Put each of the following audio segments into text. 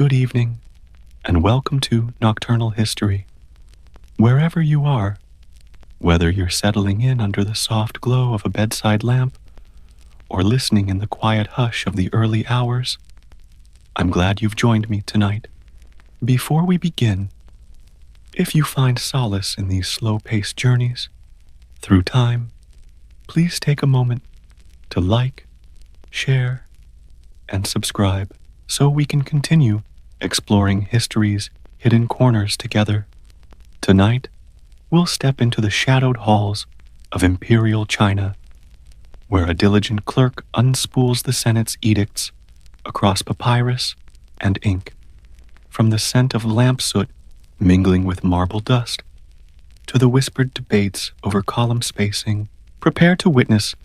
good evening, and welcome to Nocturnal History. Wherever you are, whether you're settling in under the soft glow of a bedside lamp or listening in the quiet hush of the early hours, I'm glad you've joined me tonight. Before we begin, if you find solace in these slow-paced journeys through time, please take a moment to like, share, and subscribe so we can continue exploring history's hidden corners together. Tonight, we'll step into the shadowed halls of imperial China, where a diligent clerk unspools the Senate's edicts across papyrus and ink. From the scent of lamp soot mingling with marble dust, to the whispered debates over column spacing, prepare to witness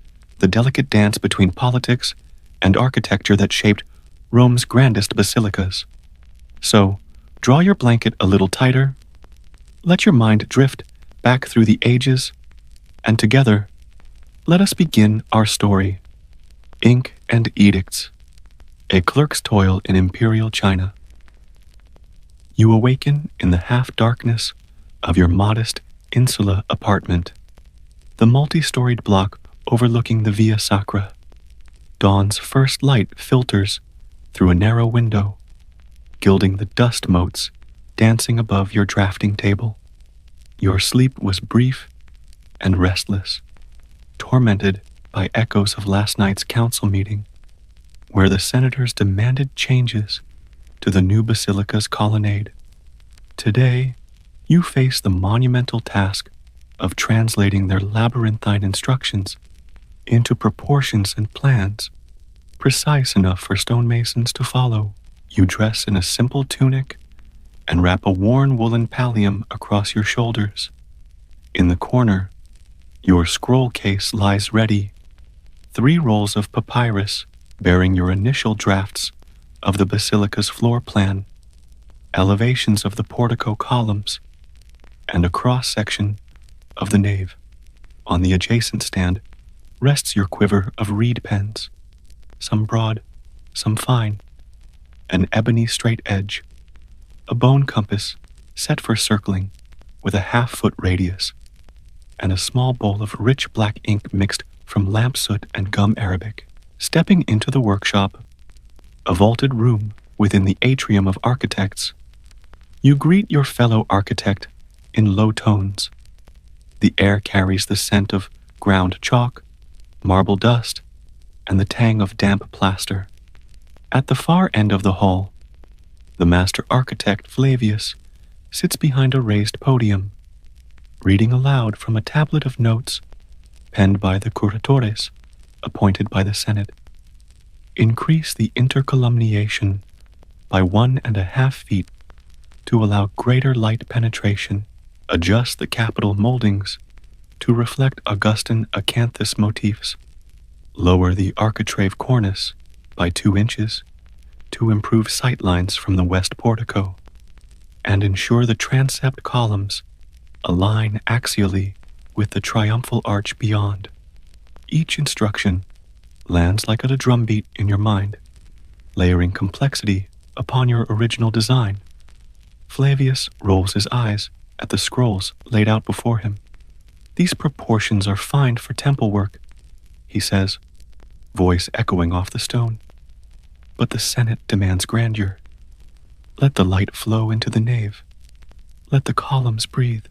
the delicate dance between politics and architecture that shaped Rome's grandest basilicas. So, draw your blanket a little tighter, let your mind drift back through the ages, and together, let us begin our story. Ink and Edicts, a clerk's toil in imperial China. You awaken in the half-darkness of your modest insula apartment, the multi-storied block overlooking the Via Sacra. Dawn's first light filters through a narrow window, gilding the dust motes dancing above your drafting table. Your sleep was brief and restless, tormented by echoes of last night's council meeting, where the senators demanded changes to the new basilica's colonnade. Today, you face the monumental task of translating their labyrinthine instructions into proportions and plans precise enough for stonemasons to follow. You dress in a simple tunic and wrap a worn woolen pallium across your shoulders. In the corner, your scroll case lies ready, 3 rolls of papyrus bearing your initial drafts of the basilica's floor plan, elevations of the portico columns, and a cross-section of the nave. On the adjacent stand rests your quiver of reed pens, some broad, some fine, an ebony straight edge, a bone compass set for circling with a half-foot radius, and a small bowl of rich black ink mixed from lamp soot and gum arabic. Stepping into the workshop, a vaulted room within the atrium of architects, you greet your fellow architect in low tones. The air carries the scent of ground chalk, marble dust, and the tang of damp plaster. At the far end of the hall, the master architect Flavius sits behind a raised podium, reading aloud from a tablet of notes penned by the curatores appointed by the Senate. Increase the intercolumniation by 1.5 feet to allow greater light penetration. Adjust the capital moldings to reflect Augustan acanthus motifs. Lower the architrave cornice by 2 inches to improve sightlines from the west portico, and ensure the transept columns align axially with the triumphal arch beyond. Each instruction lands like a drumbeat in your mind, layering complexity upon your original design. Flavius rolls his eyes at the scrolls laid out before him. These proportions are fine for temple work, he says, voice echoing off the stone. But the Senate demands grandeur. Let the light flow into the nave. Let the columns breathe.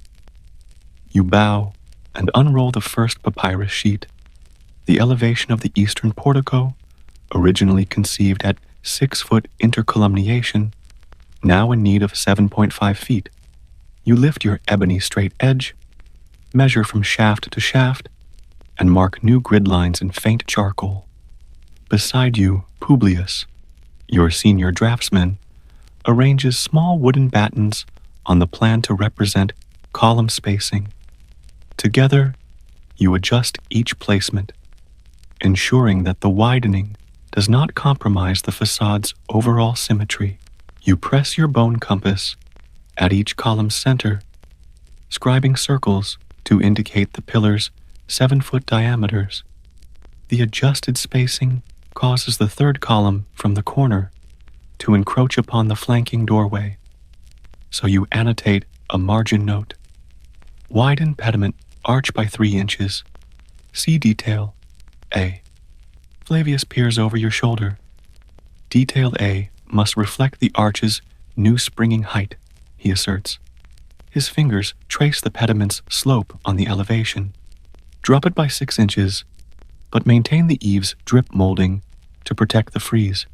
You bow and unroll the first papyrus sheet. The elevation of the eastern portico, originally conceived at 6-foot intercolumniation, now in need of 7.5 feet. You lift your ebony straight edge, measure from shaft to shaft, and mark new grid lines in faint charcoal. Beside you, Publius, your senior draftsman, arranges small wooden battens on the plan to represent column spacing. Together, you adjust each placement, ensuring that the widening does not compromise the facade's overall symmetry. You press your bone compass at each column's center, scribing circles to indicate the pillar's 7-foot diameters. The adjusted spacing causes the third column from the corner to encroach upon the flanking doorway. So you annotate a margin note. Widen pediment arch by 3 inches. See detail A. Flavius peers over your shoulder. Detail A must reflect the arch's new springing height, he asserts. His fingers trace the pediment's slope on the elevation. Drop it by 6 inches, but maintain the eave's drip molding to protect the frieze.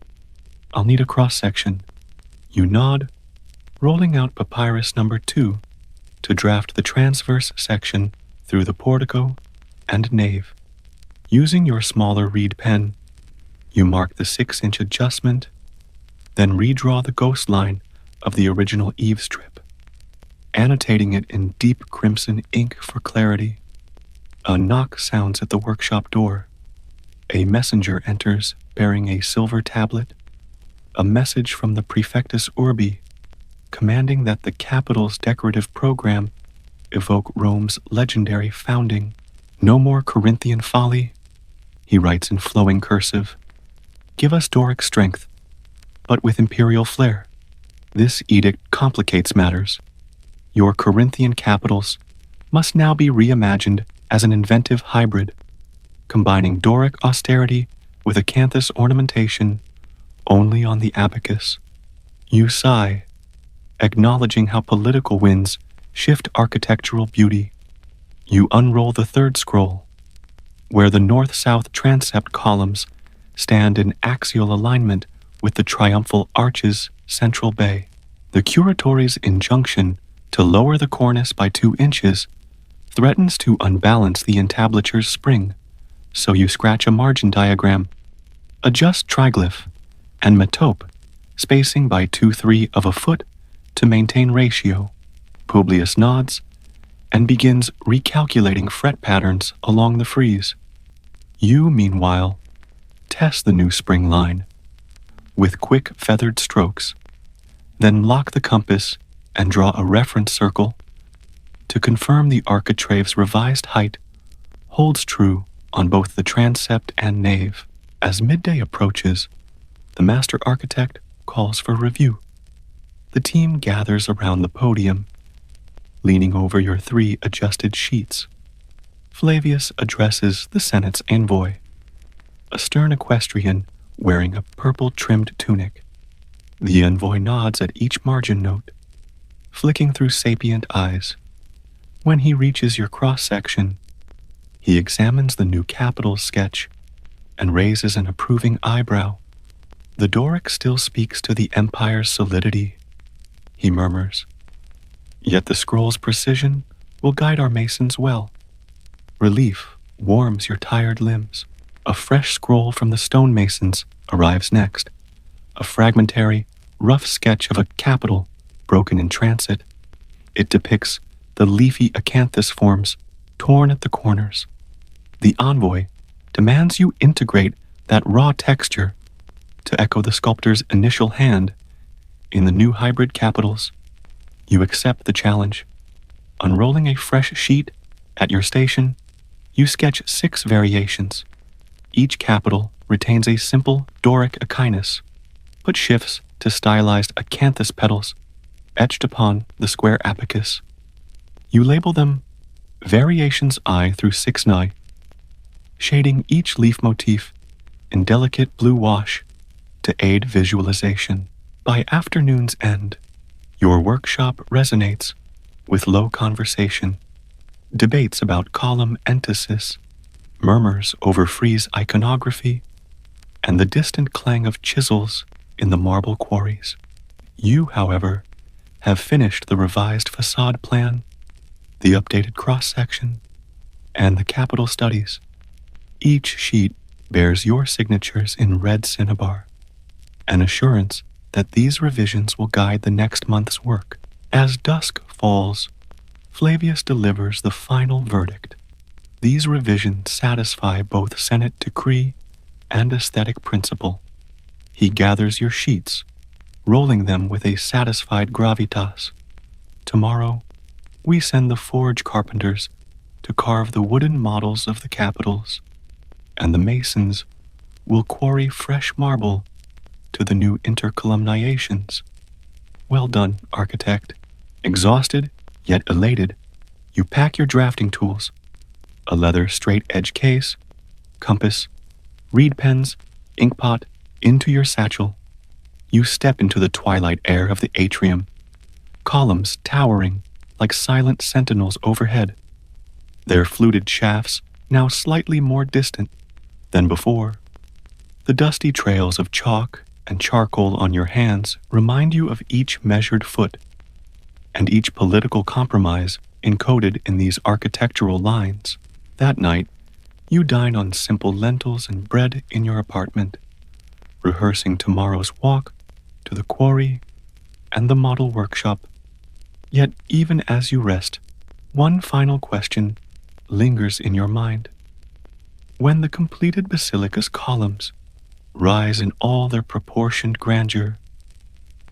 I'll need a cross-section. You nod, rolling out papyrus number 2 to draft the transverse section through the portico and nave. Using your smaller reed pen, you mark the 6-inch adjustment, then redraw the ghost line of the original eave strip, annotating it in deep crimson ink for clarity. A knock sounds at the workshop door. A messenger enters bearing a silver tablet, a message from the Prefectus Urbi, commanding that the capital's decorative program evoke Rome's legendary founding. No more Corinthian folly, he writes in flowing cursive. Give us Doric strength, but with imperial flair. This edict complicates matters. Your Corinthian capitals must now be reimagined as an inventive hybrid, combining Doric austerity with acanthus ornamentation only on the abacus. You sigh, acknowledging how political winds shift architectural beauty. You unroll the third scroll, where the north-south transept columns stand in axial alignment with the triumphal arch's central bay. The curatore's injunction to lower the cornice by 2 inches threatens to unbalance the entablature's spring, so you scratch a margin diagram, adjust triglyph and metope, spacing by 2/3 of a foot to maintain ratio. Publius nods and begins recalculating fret patterns along the frieze. You, meanwhile, test the new spring line with quick feathered strokes, then lock the compass and draw a reference circle to confirm the architrave's revised height holds true on both the transept and nave. As midday approaches, the master architect calls for review. The team gathers around the podium, leaning over your 3 adjusted sheets. Flavius addresses the Senate's envoy, a stern equestrian wearing a purple-trimmed tunic. The envoy nods at each margin note, flicking through sapient eyes. When he reaches your cross-section, he examines the new capital sketch and raises an approving eyebrow. The Doric still speaks to the empire's solidity, he murmurs. Yet the scroll's precision will guide our masons well. Relief warms your tired limbs. A fresh scroll from the stonemasons arrives next, a fragmentary, rough sketch of a capital broken in transit. It depicts the leafy acanthus forms torn at the corners. The envoy demands you integrate that raw texture to echo the sculptor's initial hand in the new hybrid capitals. You accept the challenge. Unrolling a fresh sheet at your station, you sketch 6 variations. Each capital retains a simple Doric echinus, but shifts to stylized acanthus petals etched upon the square abacus. You label them Variations I through 6 shading each leaf motif in delicate blue wash to aid visualization. By afternoon's end, your workshop resonates with low conversation, debates about column entasis, murmurs over frieze iconography, and the distant clang of chisels in the marble quarries. You, however, have finished the revised facade plan, the updated cross-section, and the capital studies. Each sheet bears your signatures in red cinnabar, an assurance that these revisions will guide the next month's work. As dusk falls, Flavius delivers the final verdict. These revisions satisfy both Senate decree and aesthetic principle. He gathers your sheets, rolling them with a satisfied gravitas. Tomorrow, we send the forge carpenters to carve the wooden models of the capitals, and the masons will quarry fresh marble to the new intercolumniations. Well done, architect. Exhausted, yet elated, you pack your drafting tools, a leather straight-edge case, compass, reed pens, inkpot, into your satchel. You step into the twilight air of the atrium, columns towering like silent sentinels overhead, their fluted shafts now slightly more distant than before. The dusty trails of chalk and charcoal on your hands remind you of each measured foot and each political compromise encoded in these architectural lines. That night, you dine on simple lentils and bread in your apartment, rehearsing tomorrow's walk to the quarry and the model workshop. Yet even as you rest, one final question lingers in your mind. When the completed basilica's columns rise in all their proportioned grandeur,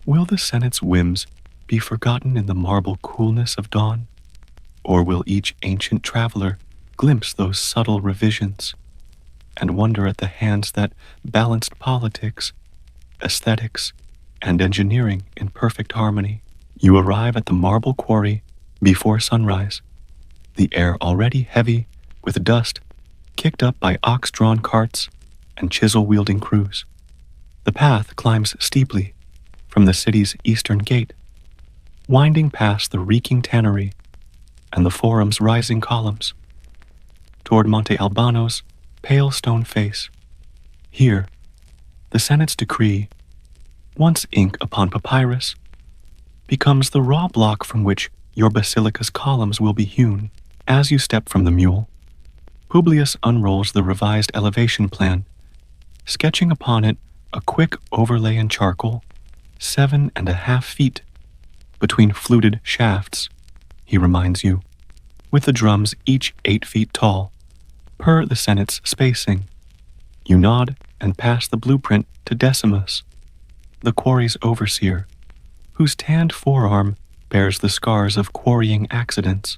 will the Senate's whims be forgotten in the marble coolness of dawn? Or will each ancient traveler glimpse those subtle revisions and wonder at the hands that balanced politics, aesthetics, and engineering in perfect harmony? You arrive at the marble quarry before sunrise, the air already heavy with dust kicked up by ox-drawn carts and chisel-wielding crews. The path climbs steeply from the city's eastern gate, winding past the reeking tannery and the forum's rising columns, toward Monte Albano's pale stone face. Here, the Senate's decree, once ink upon papyrus, becomes the raw block from which your basilica's columns will be hewn. As you step from the mule, Publius unrolls the revised elevation plan, sketching upon it a quick overlay in charcoal, 7.5 feet between fluted shafts, he reminds you, with the drums each 8 feet tall, per the Senate's spacing. You nod and pass the blueprint to Decimus, the quarry's overseer, whose tanned forearm bears the scars of quarrying accidents.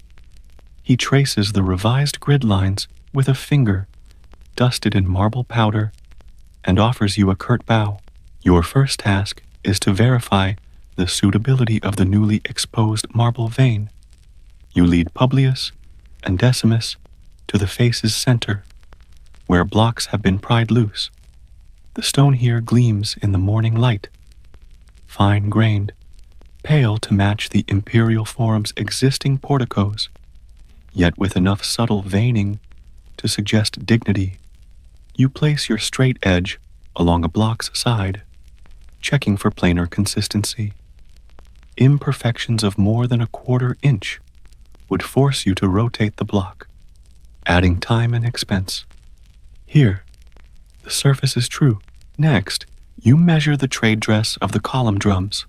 He traces the revised grid lines with a finger dusted in marble powder and offers you a curt bow. Your first task is to verify the suitability of the newly exposed marble vein. You lead Publius and Decimus to the face's center, where blocks have been pried loose. The stone here gleams in the morning light, fine-grained, pale to match the imperial forum's existing porticos, yet with enough subtle veining to suggest dignity. You place your straight edge along a block's side, checking for planar consistency. Imperfections of more than a quarter inch would force you to rotate the block, adding time and expense. Here, the surface is true. Next, you measure the trade dress of the column drums.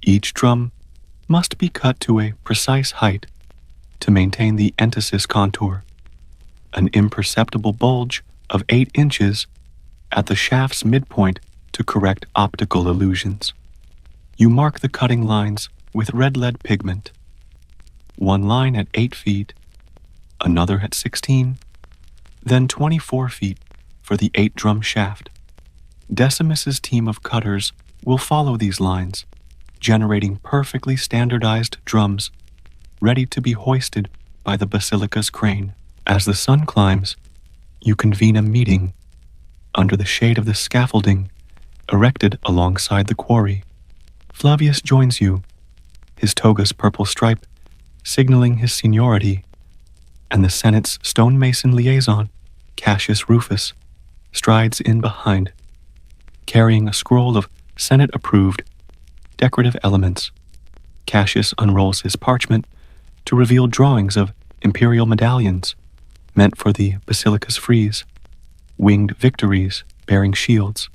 Each drum must be cut to a precise height to maintain the entasis contour, an imperceptible bulge of 8 inches at the shaft's midpoint to correct optical illusions. You mark the cutting lines with red lead pigment, one line at 8 feet, another at 16, then 24 feet for the 8-drum shaft. Decimus's team of cutters will follow these lines, generating perfectly standardized drums ready to be hoisted by the basilica's crane. As the sun climbs, you convene a meeting under the shade of the scaffolding erected alongside the quarry. Flavius joins you, his toga's purple stripe signaling his seniority, and the Senate's stonemason liaison, Cassius Rufus, strides in behind, carrying a scroll of Senate-approved decorative elements. Cassius unrolls his parchment to reveal drawings of imperial medallions meant for the basilica's frieze, winged victories bearing shields,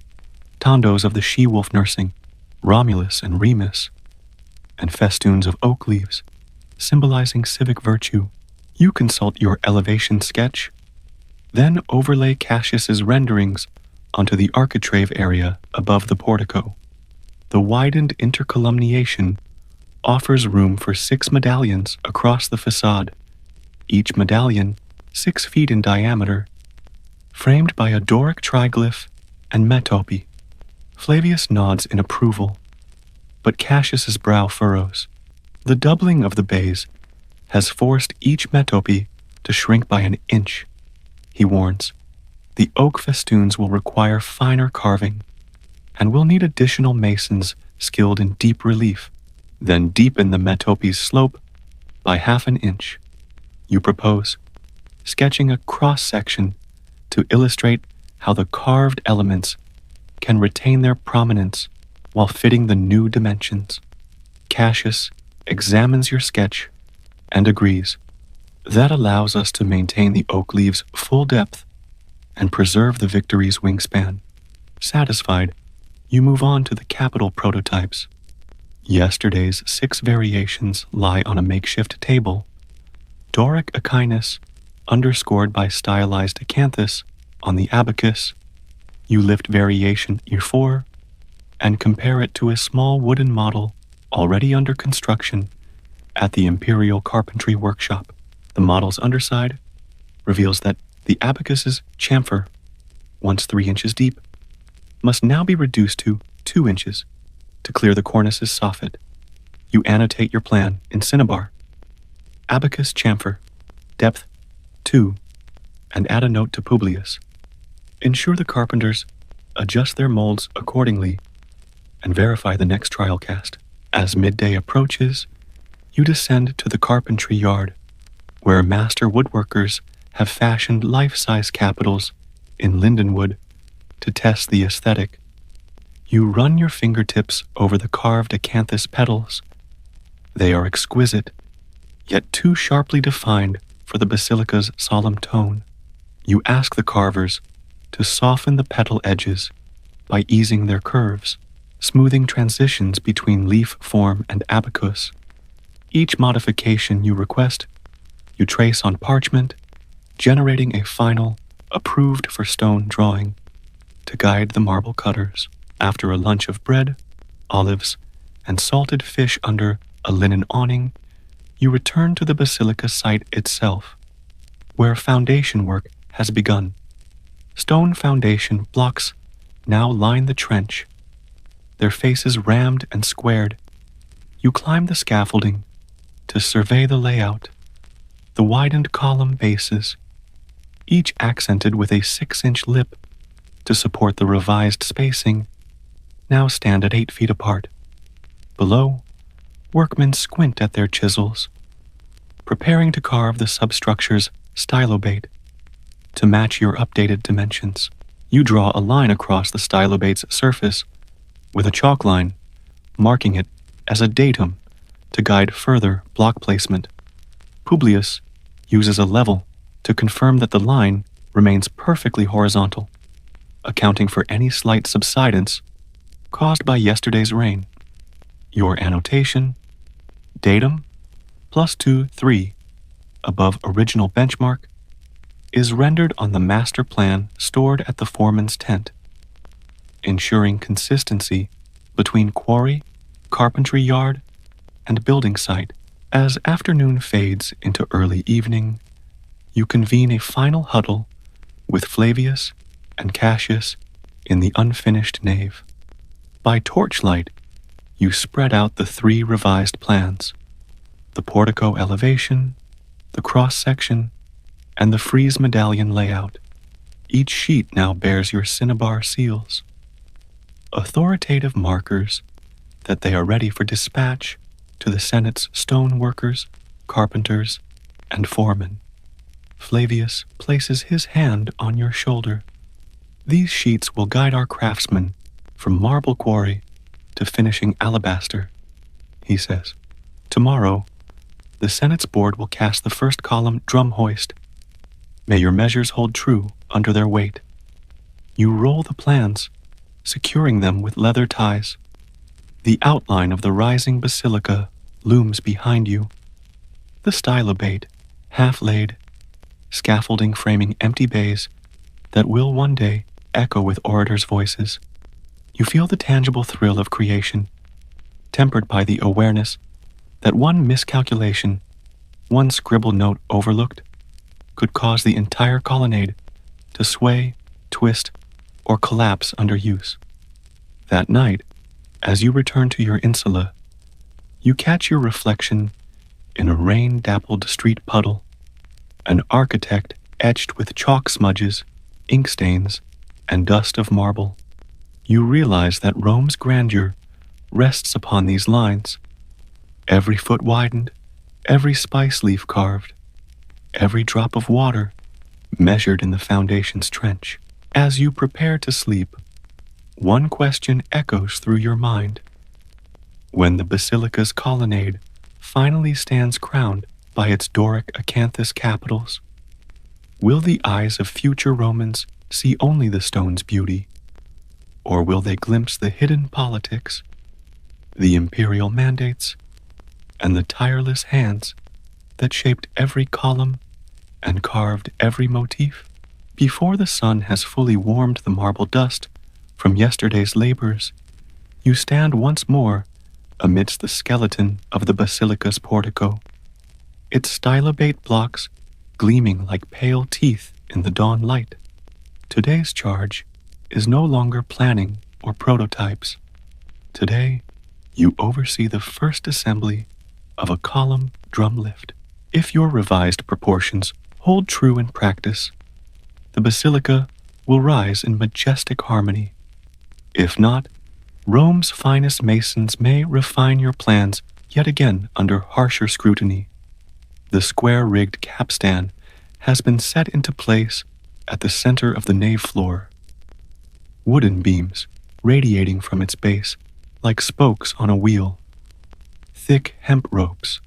tondos of the she-wolf nursing, Romulus and Remus, and festoons of oak leaves, symbolizing civic virtue. You consult your elevation sketch, then overlay Cassius's renderings onto the architrave area above the portico. The widened intercolumniation offers room for 6 medallions across the facade, each medallion 6 feet in diameter, framed by a Doric triglyph and metope. Flavius nods in approval, but Cassius's brow furrows. The doubling of the bays has forced each metope to shrink by an inch, he warns. The oak festoons will require finer carving, and will need additional masons skilled in deep relief, then deepen the metope's slope by half an inch. You propose, sketching a cross-section to illustrate how the carved elements can retain their prominence while fitting the new dimensions. Cassius examines your sketch and agrees. That allows us to maintain the oak leaves' full depth and preserve the Victory's wingspan. Satisfied, you move on to the capital prototypes. Yesterday's 6 variations lie on a makeshift table. Doric echinus, underscored by stylized acanthus, on the abacus. You lift variation E4 and compare it to a small wooden model already under construction at the Imperial Carpentry Workshop. The model's underside reveals that the abacus's chamfer, once 3 inches deep, must now be reduced to 2 inches to clear the cornice's soffit. You annotate your plan in cinnabar. Abacus chamfer, depth 2, and add a note to Publius. Ensure the carpenters adjust their molds accordingly and verify the next trial cast. As midday approaches, you descend to the carpentry yard, where master woodworkers have fashioned life-size capitals in lindenwood to test the aesthetic. You run your fingertips over the carved acanthus petals. They are exquisite, yet too sharply defined for the basilica's solemn tone. You ask the carvers to soften the petal edges by easing their curves, smoothing transitions between leaf form and abacus. Each modification you request, you trace on parchment, generating a final, approved for stone drawing to guide the marble cutters. After a lunch of bread, olives, and salted fish under a linen awning, you return to the basilica site itself, where foundation work has begun. Stone foundation blocks now line the trench, their faces rammed and squared. You climb the scaffolding to survey the layout. The widened column bases, each accented with a 6-inch lip to support the revised spacing, now stand at 8 feet apart. Below, workmen squint at their chisels, preparing to carve the substructure's stylobate to match your updated dimensions. You draw a line across the stylobate's surface with a chalk line, marking it as a datum to guide further block placement. Publius uses a level to confirm that the line remains perfectly horizontal, accounting for any slight subsidence caused by yesterday's rain. Your annotation, datum, +2-3, above original benchmark, is rendered on the master plan stored at the foreman's tent, ensuring consistency between quarry, carpentry yard, and building site. As afternoon fades into early evening, you convene a final huddle with Flavius and Cassius in the unfinished nave. By torchlight, you spread out the 3 revised plans: the portico elevation, the cross-section, and the frieze medallion layout. Each sheet now bears your cinnabar seals, authoritative markers that they are ready for dispatch to the Senate's stone workers, carpenters, and foremen. Flavius places his hand on your shoulder. These sheets will guide our craftsmen from marble quarry to finishing alabaster, he says. Tomorrow, the Senate's board will cast the first column drum hoist. May your measures hold true under their weight. You roll the plans, securing them with leather ties. The outline of the rising basilica looms behind you. The stylobate, half laid, scaffolding framing empty bays that will one day echo with orators' voices. You feel the tangible thrill of creation, tempered by the awareness that one miscalculation, one scribbled note overlooked, could cause the entire colonnade to sway, twist, or collapse under use. That night, as you return to your insula, you catch your reflection in a rain-dappled street puddle, an architect etched with chalk smudges, ink stains, and dust of marble. You realize that Rome's grandeur rests upon these lines, every foot widened, every spice leaf carved, every drop of water measured in the foundation's trench. As you prepare to sleep, one question echoes through your mind. When the basilica's colonnade finally stands crowned by its Doric acanthus capitals, will the eyes of future Romans see only the stone's beauty, or will they glimpse the hidden politics, the imperial mandates, and the tireless hands that shaped every column and carved every motif? Before the sun has fully warmed the marble dust from yesterday's labors, you stand once more amidst the skeleton of the basilica's portico, its stylobate blocks gleaming like pale teeth in the dawn light. Today's charge is no longer planning or prototypes. Today, you oversee the first assembly of a column drum lift. If your revised proportions hold true in practice, the basilica will rise in majestic harmony. If not, Rome's finest masons may refine your plans yet again under harsher scrutiny. The square-rigged capstan has been set into place at the center of the nave floor. Wooden beams radiating from its base like spokes on a wheel. Thick hemp ropes,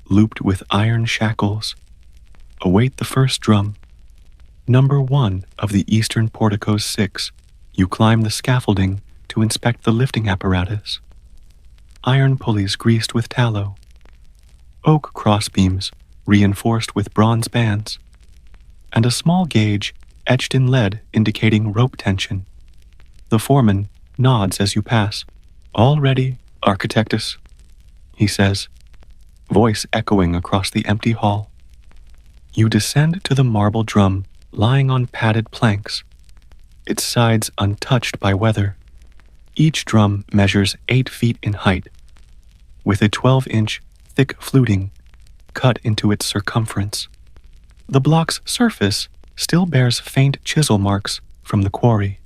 looped with iron shackles, await the first drum. Number 1 of the eastern portico's 6, you climb the scaffolding to inspect the lifting apparatus. Iron pulleys greased with tallow, oak crossbeams reinforced with bronze bands, and a small gauge etched in lead indicating rope tension. The foreman nods as you pass. "All ready, Architectus," he says, voice echoing across the empty hall. You descend to the marble drum lying on padded planks, its sides untouched by weather. Each drum measures 8 feet in height, with a 12-inch thick fluting cut into its circumference. The block's surface still bears faint chisel marks from the quarry,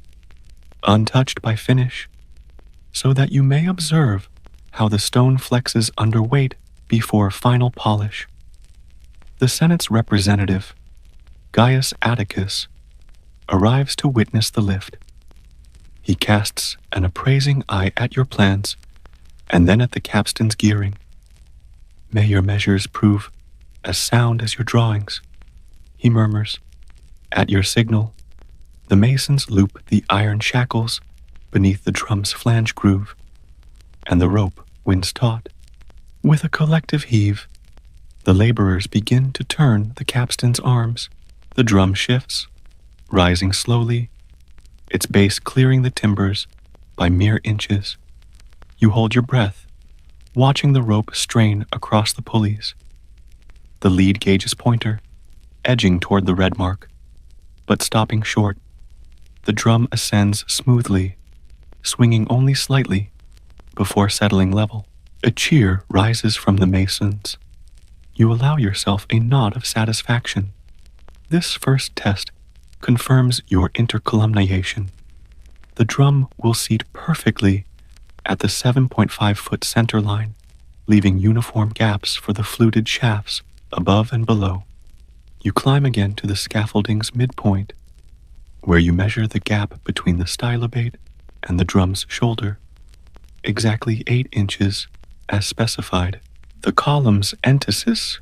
untouched by finish, so that you may observe how the stone flexes under weight before final polish. The Senate's representative, Gaius Atticus, arrives to witness the lift. He casts an appraising eye at your plans and then at the capstan's gearing. "May your measures prove as sound as your drawings," he murmurs. At your signal, the masons loop the iron shackles beneath the drum's flange groove, and the rope winds taut. With a collective heave, the laborers begin to turn the capstan's arms. The drum shifts, rising slowly, its base clearing the timbers by mere inches. You hold your breath, watching the rope strain across the pulleys. The lead gauge's pointer, edging toward the red mark, but stopping short. The drum ascends smoothly, swinging only slightly before settling level. A cheer rises from the masons. You allow yourself a nod of satisfaction. This first test confirms your intercolumniation. The drum will seat perfectly at the 7.5-foot center line, leaving uniform gaps for the fluted shafts above and below. You climb again to the scaffolding's midpoint, where you measure the gap between the stylobate and the drum's shoulder, exactly 8 inches as specified. The column's entasis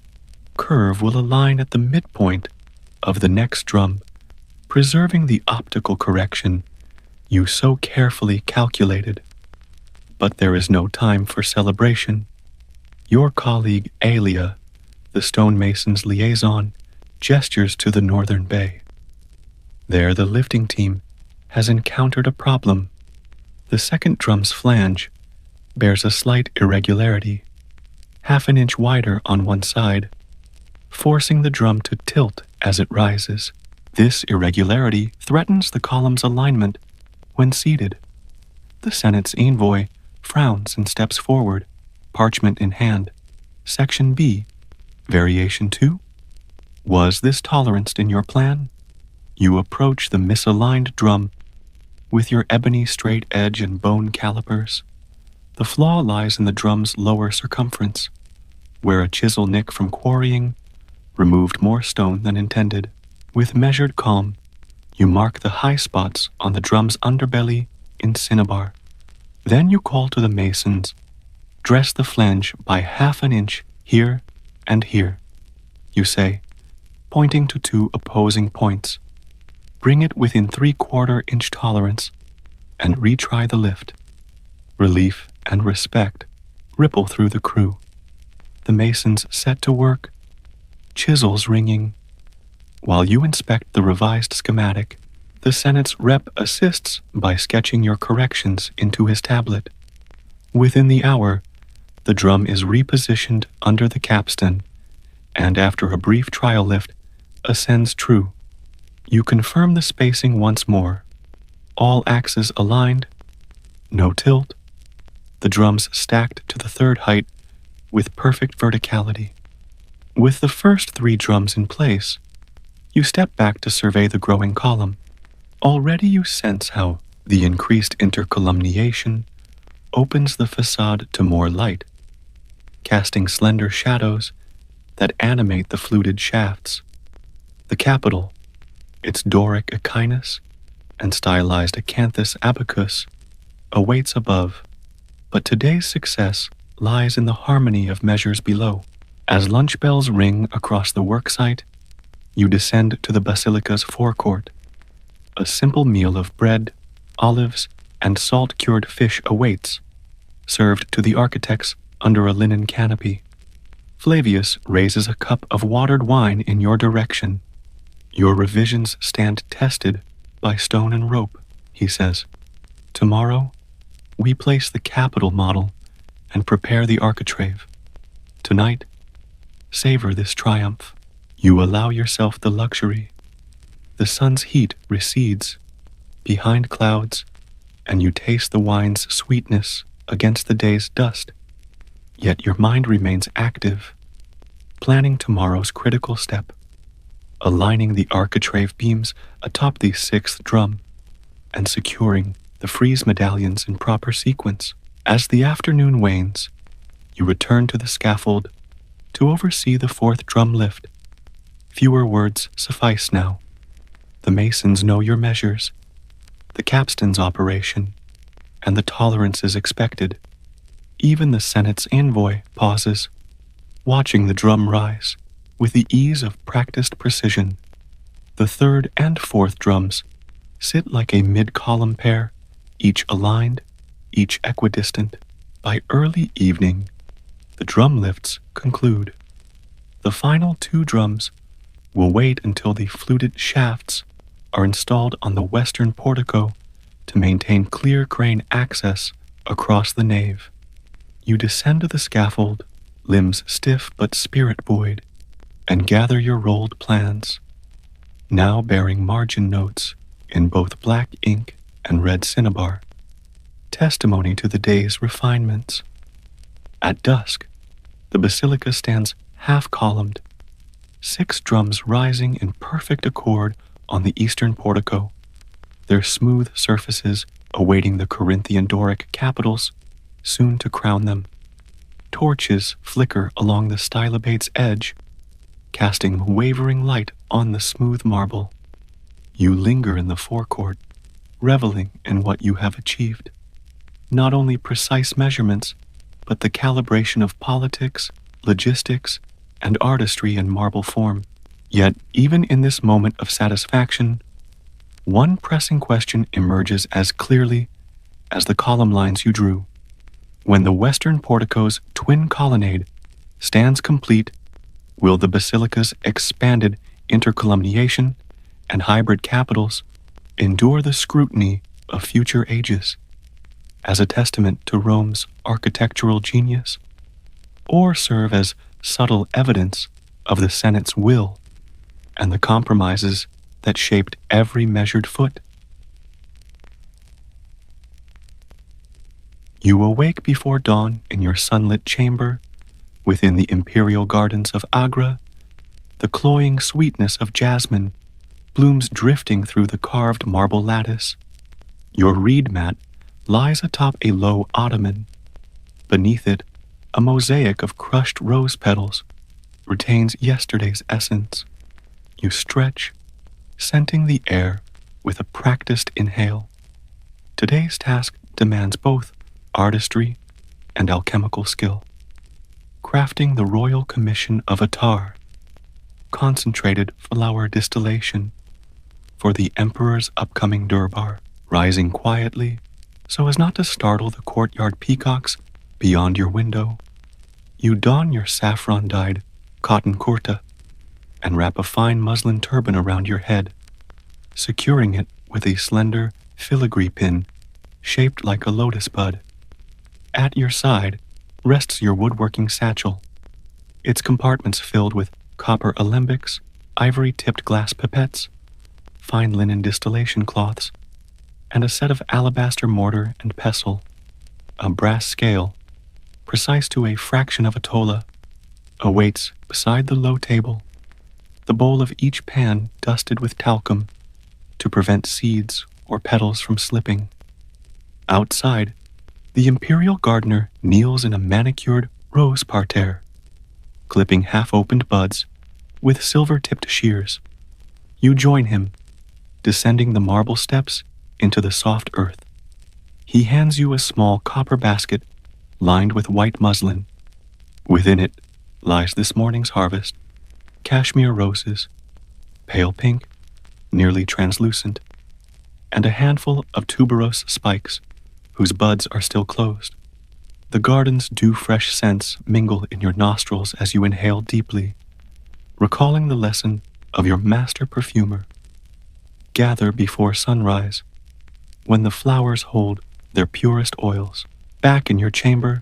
curve will align at the midpoint of the next drum, preserving the optical correction you so carefully calculated. But there is no time for celebration. Your colleague Aelia, the stonemason's liaison, gestures to the northern bay. There the lifting team has encountered a problem. The second drum's flange bears a slight irregularity, half an inch wider on one side, forcing the drum to tilt as it rises. This irregularity threatens the column's alignment when seated. The Senate's envoy frowns and steps forward, parchment in hand. Section B, Variation 2. Was this toleranced in your plan? You approach the misaligned drum with your ebony straight edge and bone calipers. The flaw lies in the drum's lower circumference, where a chisel nick from quarrying removed more stone than intended. With measured calm, you mark the high spots on the drum's underbelly in cinnabar. Then you call to the masons, dress the flange by half an inch here and here. You say, pointing to two opposing points. Bring it within 3/4 inch tolerance and retry the lift. Relief and respect ripple through the crew. The masons set to work, chisels ringing. While you inspect the revised schematic, the Senate's rep assists by sketching your corrections into his tablet. Within the hour, the drum is repositioned under the capstan, and after a brief trial lift, ascends true. You confirm the spacing once more. All axes aligned, no tilt. The drums stacked to the third height with perfect verticality. With the first 3 drums in place, you step back to survey the growing column. Already you sense how the increased intercolumniation opens the facade to more light, casting slender shadows that animate the fluted shafts. The capital, its Doric echinus and stylized acanthus abacus, awaits above, but today's success lies in the harmony of measures below. As lunch bells ring across the worksite, you descend to the basilica's forecourt. A simple meal of bread, olives, and salt-cured fish awaits, served to the architects under a linen canopy. Flavius raises a cup of watered wine in your direction. Your revisions stand tested by stone and rope, he says. Tomorrow, we place the capital model and prepare the architrave. Tonight, savor this triumph. You allow yourself the luxury. The sun's heat recedes behind clouds, and you taste the wine's sweetness against the day's dust. Yet your mind remains active, planning tomorrow's critical step, aligning the architrave beams atop the 6th drum, and securing the frieze medallions in proper sequence. As the afternoon wanes, you return to the scaffold to oversee the 4th drum lift. Fewer words suffice now. The masons know your measures, the capstan's operation, and the tolerances expected. Even the Senate's envoy pauses, watching the drum rise with the ease of practiced precision. The 3rd and 4th drums sit like a mid-column pair, each aligned, each equidistant. By early evening, the drum lifts conclude. The final 2 drums will wait until the fluted shafts are installed on the western portico to maintain clear crane access across the nave. You descend to the scaffold, limbs stiff but spirit buoyed, and gather your rolled plans, now bearing margin notes in both black ink and red cinnabar, testimony to the day's refinements. At dusk, the basilica stands half-columned, 6 drums rising in perfect accord on the eastern portico, their smooth surfaces awaiting the Corinthian Doric capitals soon to crown them. Torches flicker along the stylobate's edge, casting wavering light on the smooth marble. You linger in the forecourt, reveling in what you have achieved. Not only precise measurements, but the calibration of politics, logistics, and artistry in marble form. Yet, even in this moment of satisfaction, one pressing question emerges as clearly as the column lines you drew. When the western portico's twin colonnade stands complete, will the basilica's expanded intercolumniation and hybrid capitals endure the scrutiny of future ages as a testament to Rome's architectural genius, or serve as subtle evidence of the Senate's will and the compromises that shaped every measured foot? You awake before dawn in your sunlit chamber within the imperial gardens of Agra. The cloying sweetness of jasmine blooms drifting through the carved marble lattice. Your reed mat lies atop a low ottoman. Beneath it, a mosaic of crushed rose petals retains yesterday's essence. You stretch, scenting the air with a practiced inhale. Today's task demands both artistry and alchemical skill. Crafting the royal commission of attar, concentrated flower distillation, for the emperor's upcoming durbar, rising quietly so as not to startle the courtyard peacocks beyond your window. You don your saffron-dyed cotton kurta and wrap a fine muslin turban around your head, securing it with a slender filigree pin shaped like a lotus bud. At your side rests your woodworking satchel, its compartments filled with copper alembics, ivory-tipped glass pipettes, fine linen distillation cloths, and a set of alabaster mortar and pestle. A brass scale, precise to a fraction of a tola, awaits beside the low table, the bowl of each pan dusted with talcum to prevent seeds or petals from slipping. Outside, the imperial gardener kneels in a manicured rose parterre, clipping half-opened buds with silver-tipped shears. You join him, descending the marble steps into the soft earth. He hands you a small copper basket lined with white muslin. Within it lies this morning's harvest: cashmere roses, pale pink, nearly translucent, and a handful of tuberose spikes whose buds are still closed. The garden's dew-fresh scents mingle in your nostrils as you inhale deeply, recalling the lesson of your master perfumer. Gather before sunrise, when the flowers hold their purest oils. Back in your chamber,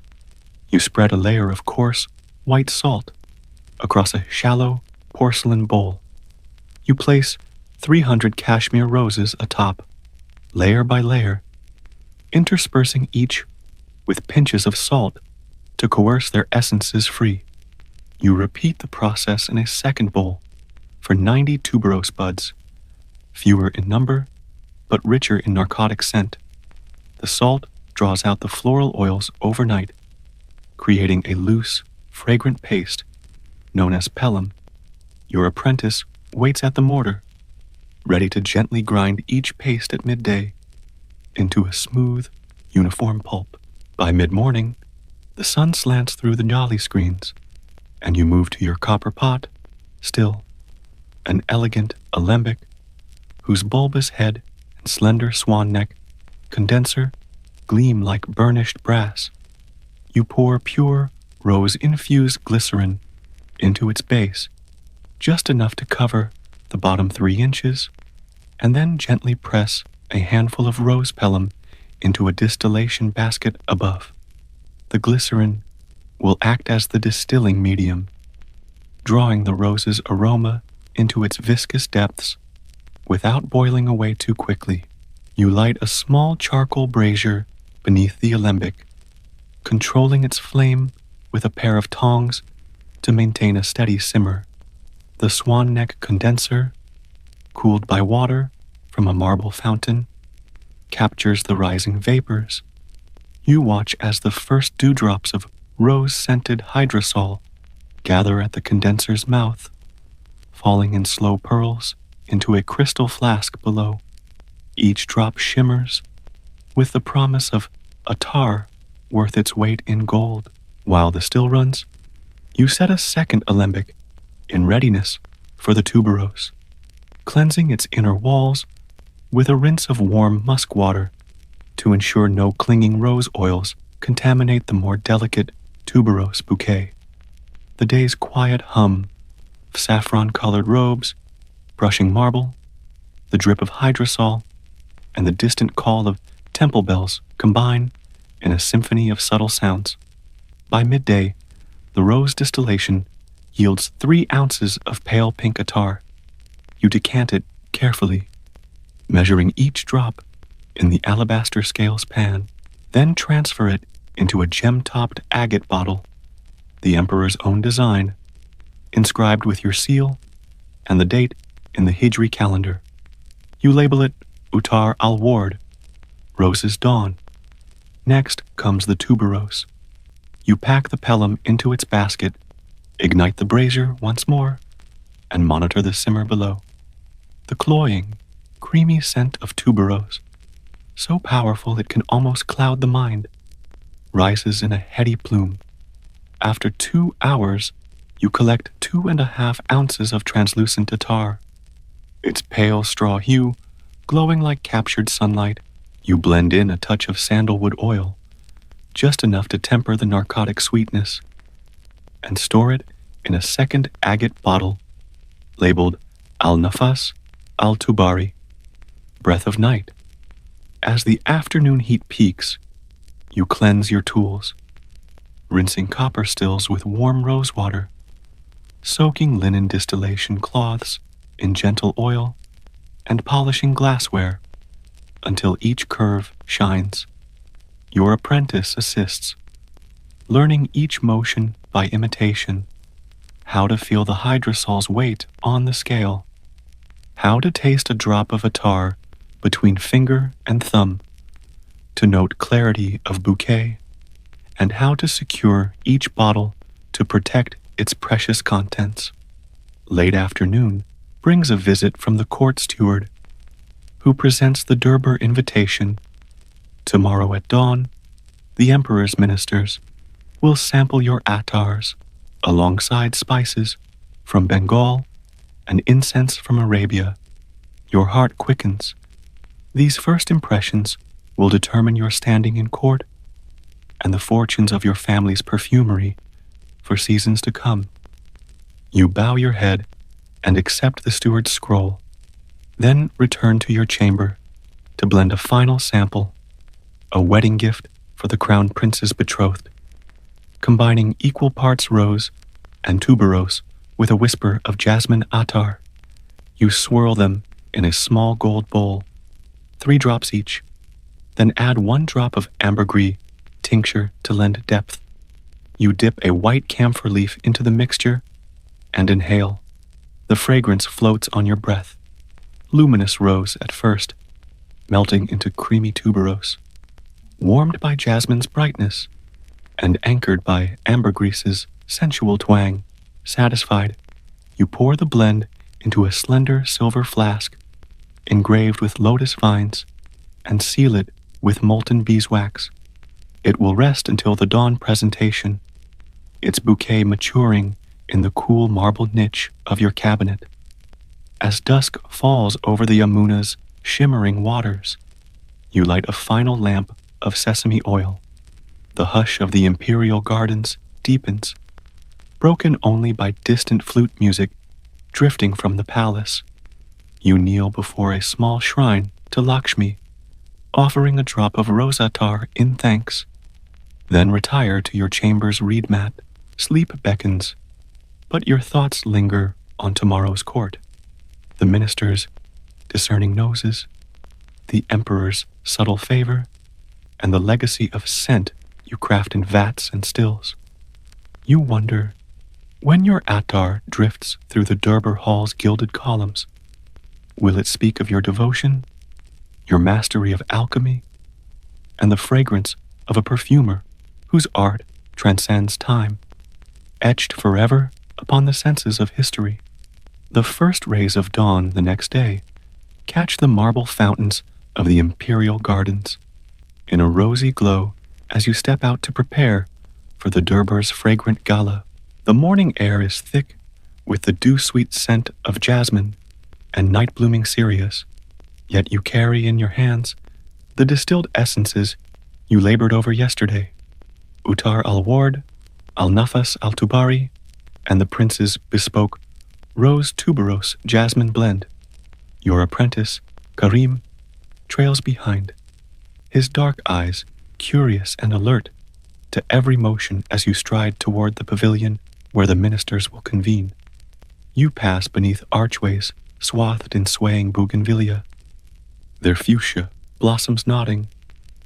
you spread a layer of coarse, white salt across a shallow porcelain bowl. You place 300 cashmere roses atop, layer by layer, interspersing each with pinches of salt to coerce their essences free. You repeat the process in a second bowl for 90 tuberose buds, fewer in number, but richer in narcotic scent. The salt draws out the floral oils overnight, creating a loose, fragrant paste known as pelum. Your apprentice waits at the mortar, ready to gently grind each paste at midday into a smooth, uniform pulp. By mid-morning, the sun slants through the jolly screens, and you move to your copper pot, still, an elegant alembic whose bulbous head and slender swan neck condenser gleam like burnished brass. You pour pure, rose-infused glycerin into its base, just enough to cover the bottom 3 inches, and then gently press a handful of rose pelum into a distillation basket above. The glycerin will act as the distilling medium, drawing the rose's aroma into its viscous depths without boiling away too quickly. You light a small charcoal brazier beneath the alembic, controlling its flame with a pair of tongs to maintain a steady simmer. The swan neck condenser, cooled by water from a marble fountain, captures the rising vapors. You watch as the first dewdrops of rose-scented hydrosol gather at the condenser's mouth, falling in slow pearls into a crystal flask below. Each drop shimmers with the promise of attar worth its weight in gold. While the still runs, you set a second alembic in readiness for the tuberose, cleansing its inner walls with a rinse of warm musk water to ensure no clinging rose oils contaminate the more delicate tuberose bouquet. The day's quiet hum of saffron-colored robes brushing marble, the drip of hydrosol, and the distant call of temple bells combine in a symphony of subtle sounds. By midday, the rose distillation yields 3 ounces of pale pink attar. You decant it carefully, measuring each drop in the alabaster scales pan, then transfer it into a gem-topped agate bottle, the emperor's own design, inscribed with your seal and the date in the Hijri calendar. You label it Utar al-Ward, Rose's Dawn. Next comes the tuberose. You pack the pelham into its basket, ignite the brazier once more, and monitor the simmer below. The cloying, creamy scent of tuberose, so powerful it can almost cloud the mind, rises in a heady plume. After 2 hours, you collect 2.5 ounces of translucent attar. Its pale straw hue, glowing like captured sunlight, you blend in a touch of sandalwood oil, just enough to temper the narcotic sweetness, and store it in a second agate bottle, labeled Al-Nafas Al-Tubari, Breath of Night. As the afternoon heat peaks, you cleanse your tools, rinsing copper stills with warm rose water, soaking linen distillation cloths in gentle oil, and polishing glassware until each curve shines. Your apprentice assists, learning each motion by imitation, how to feel the hydrosol's weight on the scale, how to taste a drop of attar between finger and thumb, to note clarity of bouquet, and how to secure each bottle to protect its precious contents. Late afternoon brings a visit from the court steward, who presents the Durbar invitation. Tomorrow at dawn, the emperor's ministers will sample your attars alongside spices from Bengal and incense from Arabia. Your heart quickens. These first impressions will determine your standing in court and the fortunes of your family's perfumery for seasons to come. You bow your head and accept the steward's scroll, then return to your chamber to blend a final sample, a wedding gift for the crown prince's betrothed, combining equal parts rose and tuberose with a whisper of jasmine attar. You swirl them in a small gold bowl, 3 drops each, then add 1 drop of ambergris tincture to lend depth. You dip a white camphor leaf into the mixture and inhale. The fragrance floats on your breath, luminous rose at first, melting into creamy tuberose. Warmed by jasmine's brightness and anchored by ambergris's sensual twang, satisfied, you pour the blend into a slender silver flask engraved with lotus vines and seal it with molten beeswax. It will rest until the dawn presentation, its bouquet maturing in the cool marble niche of your cabinet. As dusk falls over the Yamuna's shimmering waters, you light a final lamp of sesame oil. The hush of the imperial gardens deepens, broken only by distant flute music drifting from the palace. You kneel before a small shrine to Lakshmi, offering a drop of rose attar in thanks, then retire to your chamber's reed mat. Sleep beckons, but your thoughts linger on tomorrow's court. The minister's discerning noses, the emperor's subtle favor, and the legacy of scent you craft in vats and stills. You wonder, when your attar drifts through the Durbar Hall's gilded columns, will it speak of your devotion, your mastery of alchemy, and the fragrance of a perfumer whose art transcends time, etched forever upon the senses of history? The first rays of dawn the next day catch the marble fountains of the imperial gardens in a rosy glow as you step out to prepare for the Durbar's fragrant gala. The morning air is thick with the dew-sweet scent of jasmine and night-blooming cereus, yet you carry in your hands the distilled essences you labored over yesterday, Utar al-Ward, al-Nafas al-Tubari, and the prince's bespoke rose tuberose jasmine blend. Your apprentice, Karim, trails behind, his dark eyes curious and alert to every motion as you stride toward the pavilion where the ministers will convene. You pass beneath archways swathed in swaying bougainvillea, their fuchsia blossoms nodding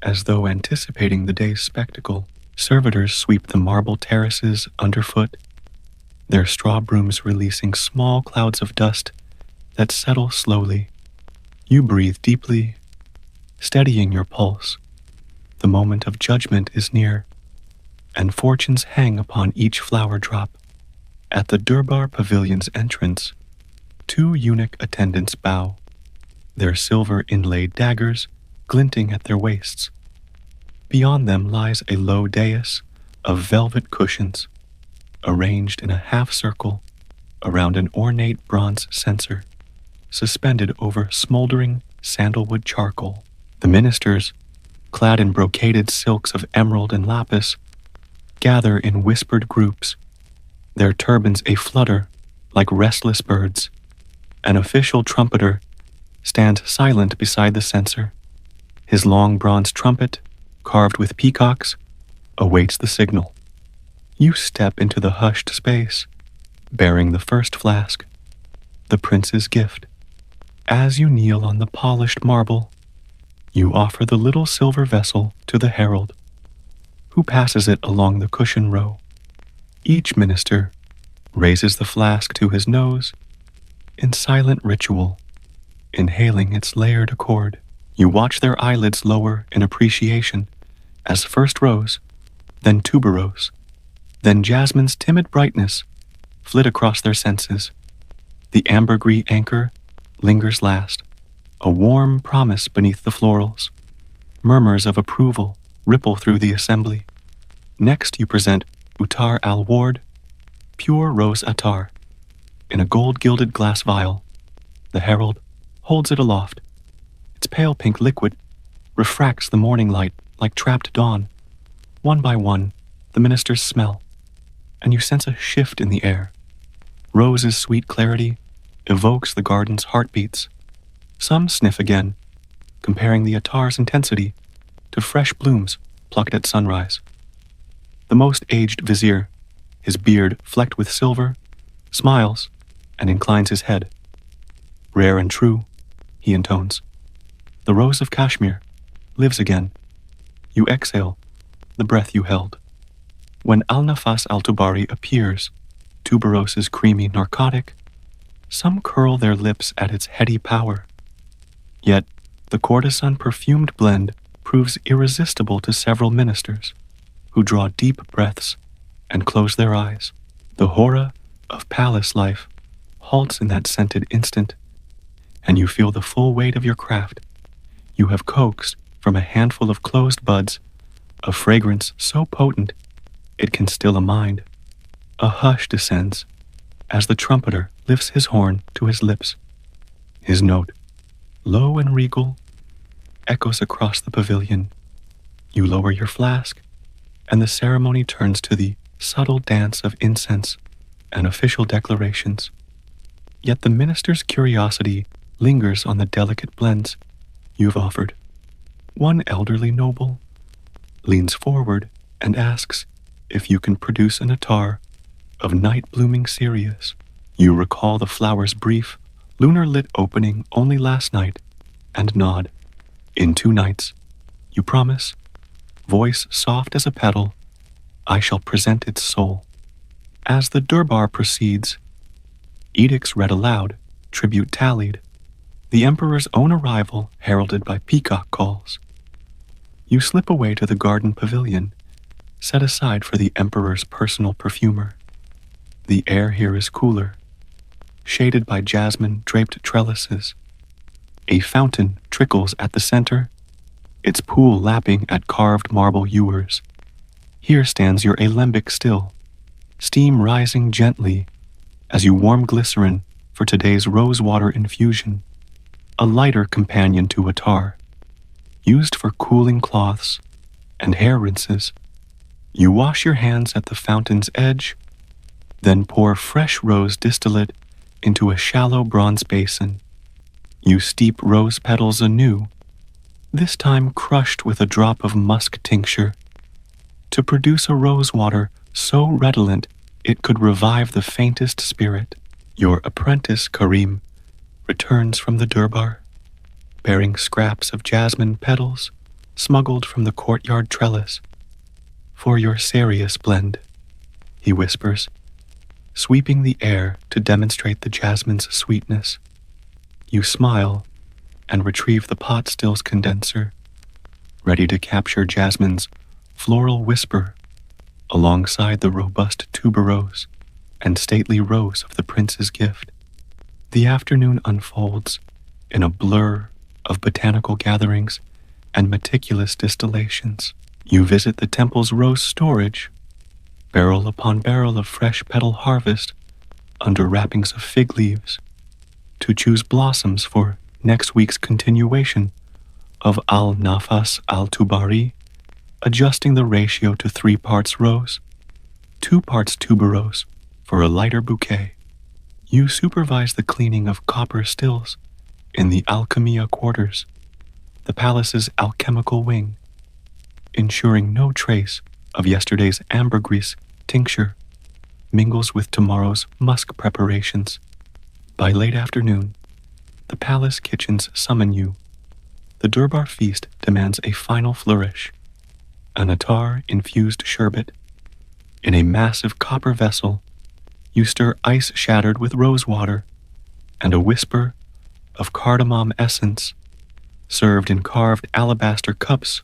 as though anticipating the day's spectacle. Servitors sweep the marble terraces underfoot, their straw brooms releasing small clouds of dust that settle slowly. You breathe deeply, steadying your pulse. The moment of judgment is near, and fortunes hang upon each flower drop. At the Durbar Pavilion's entrance, two eunuch attendants bow, their silver inlaid daggers glinting at their waists. Beyond them lies a low dais of velvet cushions, arranged in a half circle around an ornate bronze censer, suspended over smoldering sandalwood charcoal. The ministers, clad in brocaded silks of emerald and lapis, gather in whispered groups, their turbans aflutter like restless birds. An official trumpeter stands silent beside the censer. His long bronze trumpet, carved with peacocks, awaits the signal. You step into the hushed space, bearing the first flask, the prince's gift. As you kneel on the polished marble, you offer the little silver vessel to the herald, who passes it along the cushion row. Each minister raises the flask to his nose in silent ritual, inhaling its layered accord. You watch their eyelids lower in appreciation as first rose, then tuberose, then jasmine's timid brightness flit across their senses. The ambergris anchor lingers last, a warm promise beneath the florals. Murmurs of approval ripple through the assembly. Next you present Uttar al-Ward, pure rose attar, in a gold-gilded glass vial. The herald holds it aloft. Its pale pink liquid refracts the morning light like trapped dawn. One by one, the ministers smell, and you sense a shift in the air. Rose's sweet clarity evokes the garden's heartbeats. Some sniff again, comparing the attar's intensity to fresh blooms plucked at sunrise. The most aged vizier, his beard flecked with silver, smiles and inclines his head. Rare and true, he intones. The rose of Kashmir lives again. You exhale the breath you held. When Al-Nafas al-Tubari appears, tuberose's creamy narcotic, some curl their lips at its heady power. Yet, the courtesan perfumed blend proves irresistible to several ministers, who draw deep breaths and close their eyes. The horror of palace life halts in that scented instant, and you feel the full weight of your craft. You have coaxed from a handful of closed buds a fragrance so potent it can still a mind. A hush descends as the trumpeter lifts his horn to his lips. His note, low and regal, echoes across the pavilion. You lower your flask, and the ceremony turns to the subtle dance of incense and official declarations. Yet the minister's curiosity lingers on the delicate blends you've offered. One elderly noble leans forward and asks if you can produce an attar of night-blooming cereus. You recall the flower's brief, lunar-lit opening only last night and nod. In 2 nights, you promise, voice soft as a petal, I shall present its soul. As the Durbar proceeds, edicts read aloud, tribute tallied, the emperor's own arrival heralded by peacock calls. You slip away to the garden pavilion, set aside for the emperor's personal perfumer. The air here is cooler, shaded by jasmine-draped trellises. A fountain trickles at the center, its pool lapping at carved marble ewers. Here stands your alembic still, steam rising gently as you warm glycerin for today's rosewater infusion, a lighter companion to attar, used for cooling cloths and hair rinses. You wash your hands at the fountain's edge, then pour fresh rose distillate into a shallow bronze basin. You steep rose petals anew, this time crushed with a drop of musk tincture, to produce a rose water so redolent it could revive the faintest spirit. Your apprentice, Karim, returns from the Durbar, bearing scraps of jasmine petals smuggled from the courtyard trellis. For your serious blend, he whispers, sweeping the air to demonstrate the jasmine's sweetness. You smile and retrieve the pot still's condenser, ready to capture jasmine's floral whisper alongside the robust tuberose and stately rose of the prince's gift. The afternoon unfolds in a blur of botanical gatherings and meticulous distillations. You visit the temple's rose storage, barrel upon barrel of fresh petal harvest under wrappings of fig leaves, to choose blossoms for next week's continuation of al-Nafas al-Tubari, adjusting the ratio to 3 parts rose, 2 parts tuberose for a lighter bouquet. You supervise the cleaning of copper stills in the Alchemia quarters, the palace's alchemical wing, ensuring no trace of yesterday's ambergris tincture mingles with tomorrow's musk preparations. By late afternoon, the palace kitchens summon you. The Durbar feast demands a final flourish. An attar-infused sherbet. In a massive copper vessel, you stir ice shattered with rose water and a whisper of cardamom essence, served in carved alabaster cups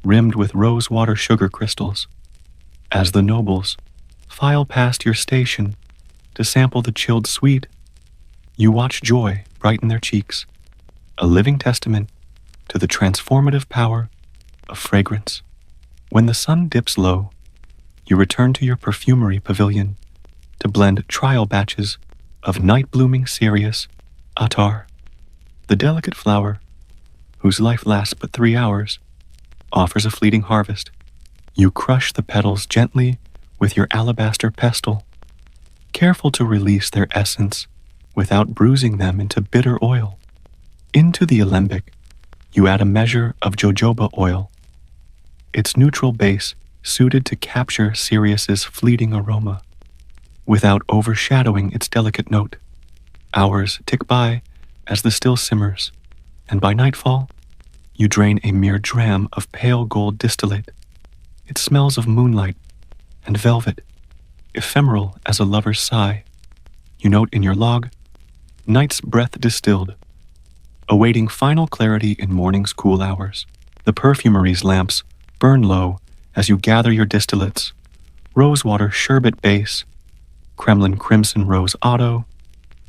rimmed with rosewater sugar crystals. As the nobles file past your station to sample the chilled sweet, you watch joy brighten their cheeks, a living testament to the transformative power of fragrance. When the sun dips low, you return to your perfumery pavilion to blend trial batches of night-blooming cereus attar. The delicate flower, whose life lasts but 3 hours, offers a fleeting harvest. You crush the petals gently with your alabaster pestle, careful to release their essence without bruising them into bitter oil. Into the alembic, you add a measure of jojoba oil, its neutral base suited to capture cereus's fleeting aroma, without overshadowing its delicate note. Hours tick by as the still simmers, and by nightfall, you drain a mere dram of pale gold distillate. It smells of moonlight and velvet, ephemeral as a lover's sigh. You note in your log, night's breath distilled, awaiting final clarity in morning's cool hours. The perfumery's lamps burn low as you gather your distillates, rosewater sherbet base, Kremlin crimson rose otto,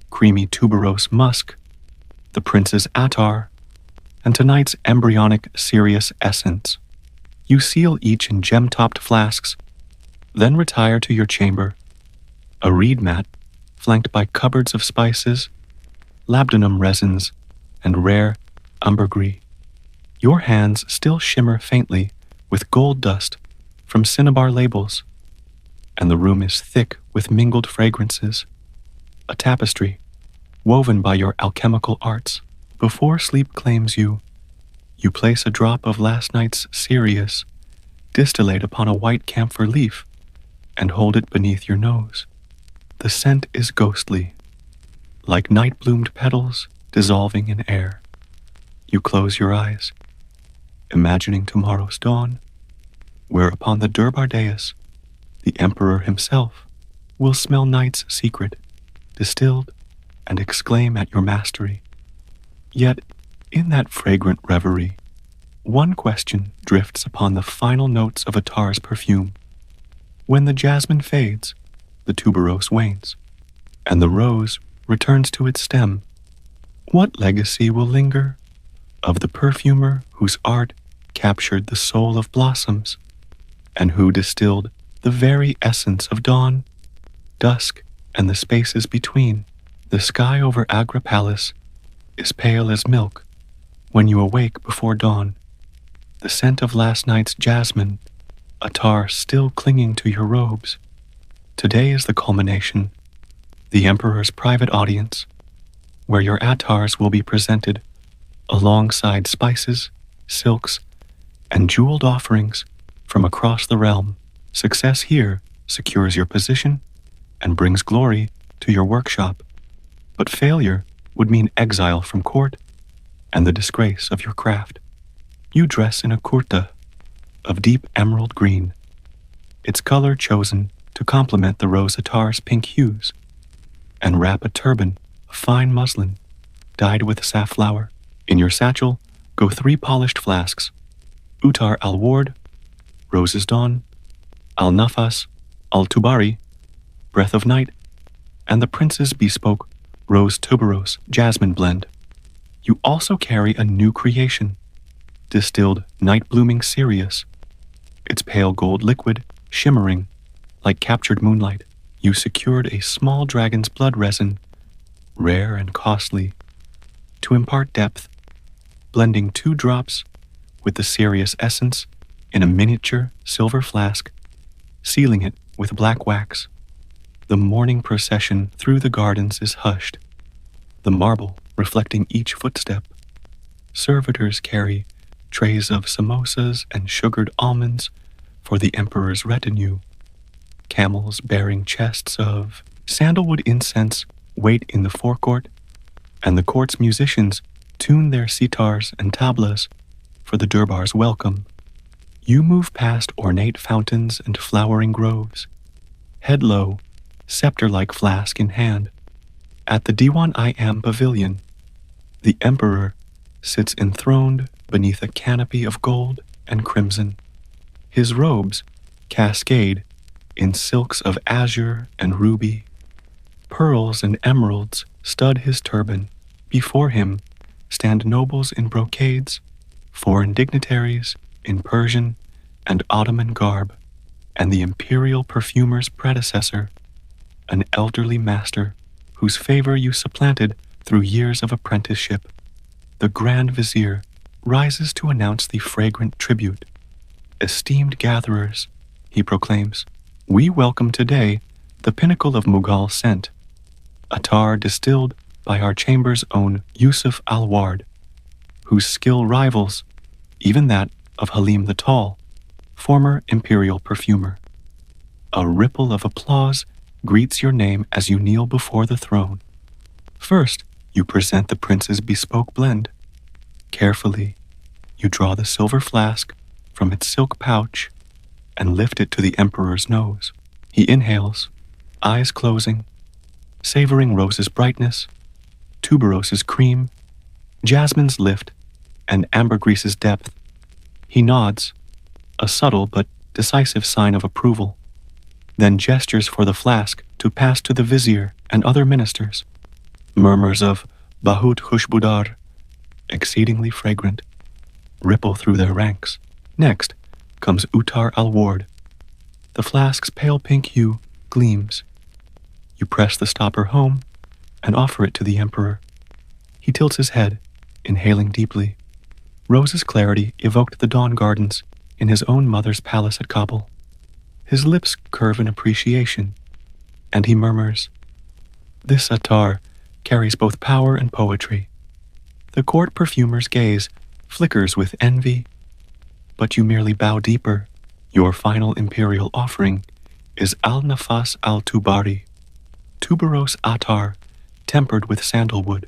creamy tuberose musk, the prince's attar, and tonight's embryonic cereus essence. You seal each in gem-topped flasks, then retire to your chamber, a reed mat flanked by cupboards of spices, labdanum resins, and rare ambergris. Your hands still shimmer faintly with gold dust from cinnabar labels, and the room is thick with mingled fragrances, a tapestry woven by your alchemical arts. Before sleep claims you, you place a drop of last night's cereus distillate upon a white camphor leaf and hold it beneath your nose. The scent is ghostly, like night-bloomed petals dissolving in air. You close your eyes, imagining tomorrow's dawn, where upon the Durbar dais, the emperor himself will smell night's secret, distilled, and exclaim at your mastery. Yet, in that fragrant reverie, one question drifts upon the final notes of attar's perfume. When the jasmine fades, the tuberose wanes, and the rose returns to its stem. What legacy will linger of the perfumer whose art captured the soul of blossoms, and who distilled the very essence of dawn, dusk, and the spaces between? The sky over Agra Palace is pale as milk when you awake before dawn, the scent of last night's jasmine, attar still clinging to your robes. Today is the culmination, the emperor's private audience, where your attars will be presented alongside spices, silks, and jeweled offerings from across the realm. Success here secures your position and brings glory to your workshop, but failure would mean exile from court and the disgrace of your craft. You dress in a kurta of deep emerald green, its color chosen to complement the rose attar's pink hues, and wrap a turban of fine muslin dyed with safflower. In your satchel go 3 polished flasks: Uttar al-Ward, Rose's Dawn, al-Nafas, al-Tubari, Breath of Night, and the Prince's bespoke Rose Tuberose Jasmine blend. You also carry a new creation, distilled Night Blooming Sirius, its pale gold liquid shimmering like captured moonlight. You secured a small dragon's blood resin, rare and costly, to impart depth, blending 2 drops with the Sirius essence in a miniature silver flask, sealing it with black wax. The morning procession through the gardens is hushed, the marble reflecting each footstep. Servitors carry trays of samosas and sugared almonds for the emperor's retinue. Camels bearing chests of sandalwood incense wait in the forecourt, and the court's musicians tune their sitars and tablas for the durbar's welcome. You move past ornate fountains and flowering groves, head low, scepter-like flask in hand. At the Diwan-i-Am pavilion, the emperor sits enthroned beneath a canopy of gold and crimson. His robes cascade in silks of azure and ruby. Pearls and emeralds stud his turban. Before him stand nobles in brocades, foreign dignitaries in Persian and Ottoman garb, and the imperial perfumer's predecessor, an elderly master whose favor you supplanted through years of apprenticeship. The Grand Vizier rises to announce the fragrant tribute. Esteemed gatherers, he proclaims, we welcome today the pinnacle of Mughal scent, attar distilled by our chamber's own Yusuf al-Ward, whose skill rivals even that of Halim the Tall, former imperial perfumer. A ripple of applause greets your name as you kneel before the throne. First, you present the prince's bespoke blend. Carefully, you draw the silver flask from its silk pouch and lift it to the emperor's nose. He inhales, eyes closing, savoring rose's brightness, tuberose's cream, jasmine's lift, and ambergrise's depth. He nods, a subtle but decisive sign of approval, then gestures for the flask to pass to the vizier and other ministers. Murmurs of Bahut Khushbudar, exceedingly fragrant, ripple through their ranks. Next comes Uttar al-Ward. The flask's pale pink hue gleams. You press the stopper home and offer it to the emperor. He tilts his head, inhaling deeply. Rose's clarity evoked the dawn gardens in his own mother's palace at Kabul. His lips curve in appreciation, and he murmurs, this attar carries both power and poetry. The court perfumer's gaze flickers with envy, but you merely bow deeper. Your final imperial offering is al-Nafas al-Tubari, tuberose attar tempered with sandalwood.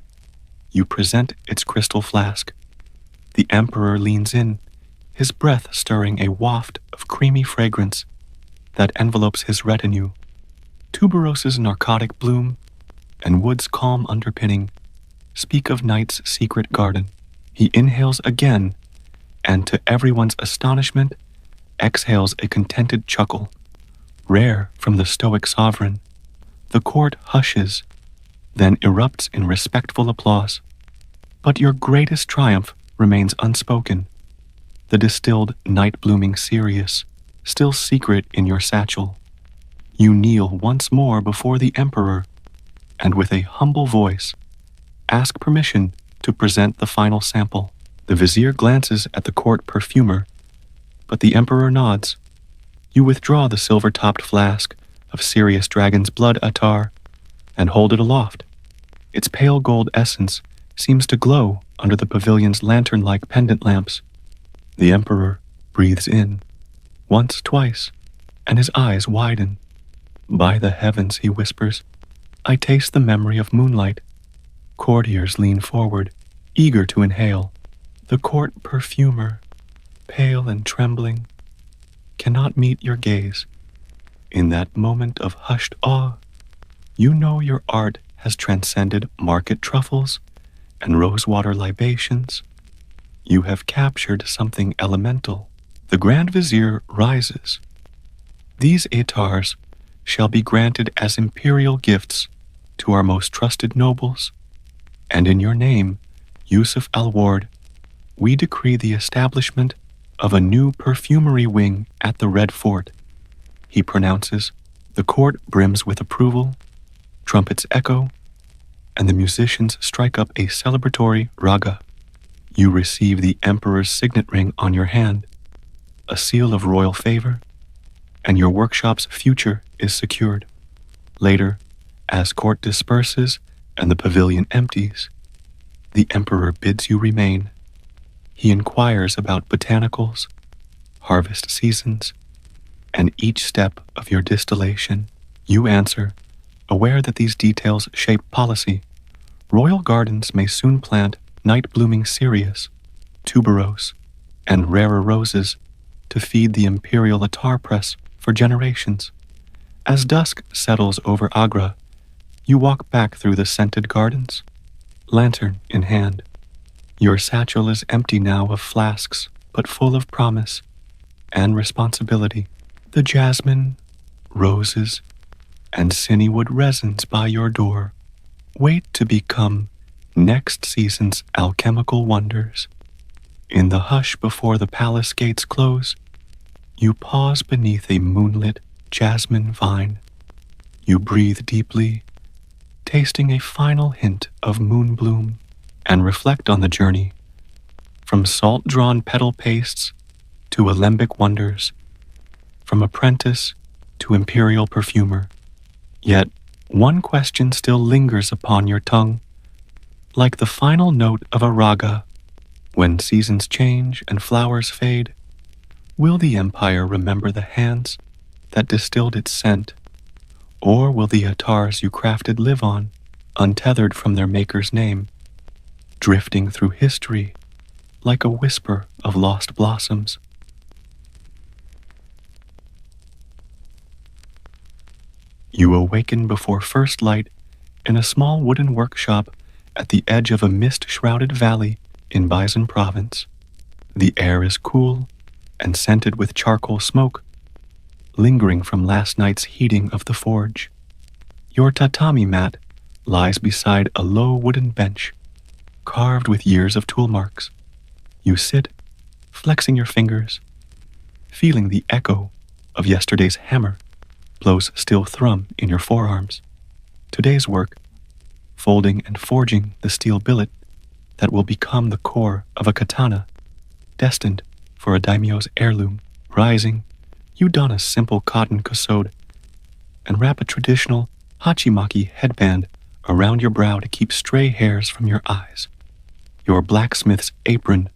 You present its crystal flask. The emperor leans in, his breath stirring a waft of creamy fragrance that envelopes his retinue. Tuberose's narcotic bloom and wood's calm underpinning speak of night's secret garden. He inhales again, and to everyone's astonishment, exhales a contented chuckle, rare from the stoic sovereign. The court hushes, then erupts in respectful applause. But your greatest triumph remains unspoken. The distilled night-blooming Sirius, still secret in your satchel. You kneel once more before the emperor, and with a humble voice, ask permission to present the final sample. The vizier glances at the court perfumer, but the emperor nods. You withdraw the silver-topped flask of Sirius Dragon's blood attar and hold it aloft. Its pale gold essence seems to glow under the pavilion's lantern-like pendant lamps. The emperor breathes in, once, twice, and his eyes widen. By the heavens, he whispers, I taste the memory of moonlight. Courtiers lean forward, eager to inhale. The court perfumer, pale and trembling, cannot meet your gaze. In that moment of hushed awe, you know your art has transcended market truffles and rosewater libations. You have captured something elemental. The Grand Vizier rises. These atars shall be granted as imperial gifts to our most trusted nobles, and in your name, Yusuf al-Ward, we decree the establishment of a new perfumery wing at the Red Fort. He pronounces, the court brims with approval, trumpets echo, and the musicians strike up a celebratory raga. You receive the Emperor's signet ring on your hand, a seal of royal favor, and your workshop's future is secured. Later, as court disperses and the pavilion empties, the Emperor bids you remain. He inquires about botanicals, harvest seasons, and each step of your distillation. You answer, aware that these details shape policy. Royal gardens may soon plant night-blooming cereus, tuberose, and rarer roses to feed the imperial attar press for generations. As dusk settles over Agra, you walk back through the scented gardens, lantern in hand. Your satchel is empty now of flasks, but full of promise and responsibility. The jasmine, roses, and cinnywood resins by your door wait to become next season's alchemical wonders. In the hush before the palace gates close, you pause beneath a moonlit jasmine vine. You breathe deeply, tasting a final hint of moon bloom, and reflect on the journey from salt-drawn petal pastes to alembic wonders, from apprentice to imperial perfumer. Yet one question still lingers upon your tongue, like the final note of a raga. When seasons change and flowers fade, will the empire remember the hands that distilled its scent, or will the attars you crafted live on, untethered from their maker's name, drifting through history like a whisper of lost blossoms? You awaken before first light in a small wooden workshop at the edge of a mist-shrouded valley in Bison province. The air is cool and scented with charcoal smoke, lingering from last night's heating of the forge. Your tatami mat lies beside a low wooden bench, carved with years of tool marks. You sit, flexing your fingers, feeling the echo of yesterday's hammer blows still thrum in your forearms. Today's work, folding and forging the steel billet that will become the core of a katana, destined for a daimyo's heirloom. Rising, you don a simple cotton kosode and wrap a traditional hachimaki headband around your brow to keep stray hairs from your eyes. Your blacksmith's apron,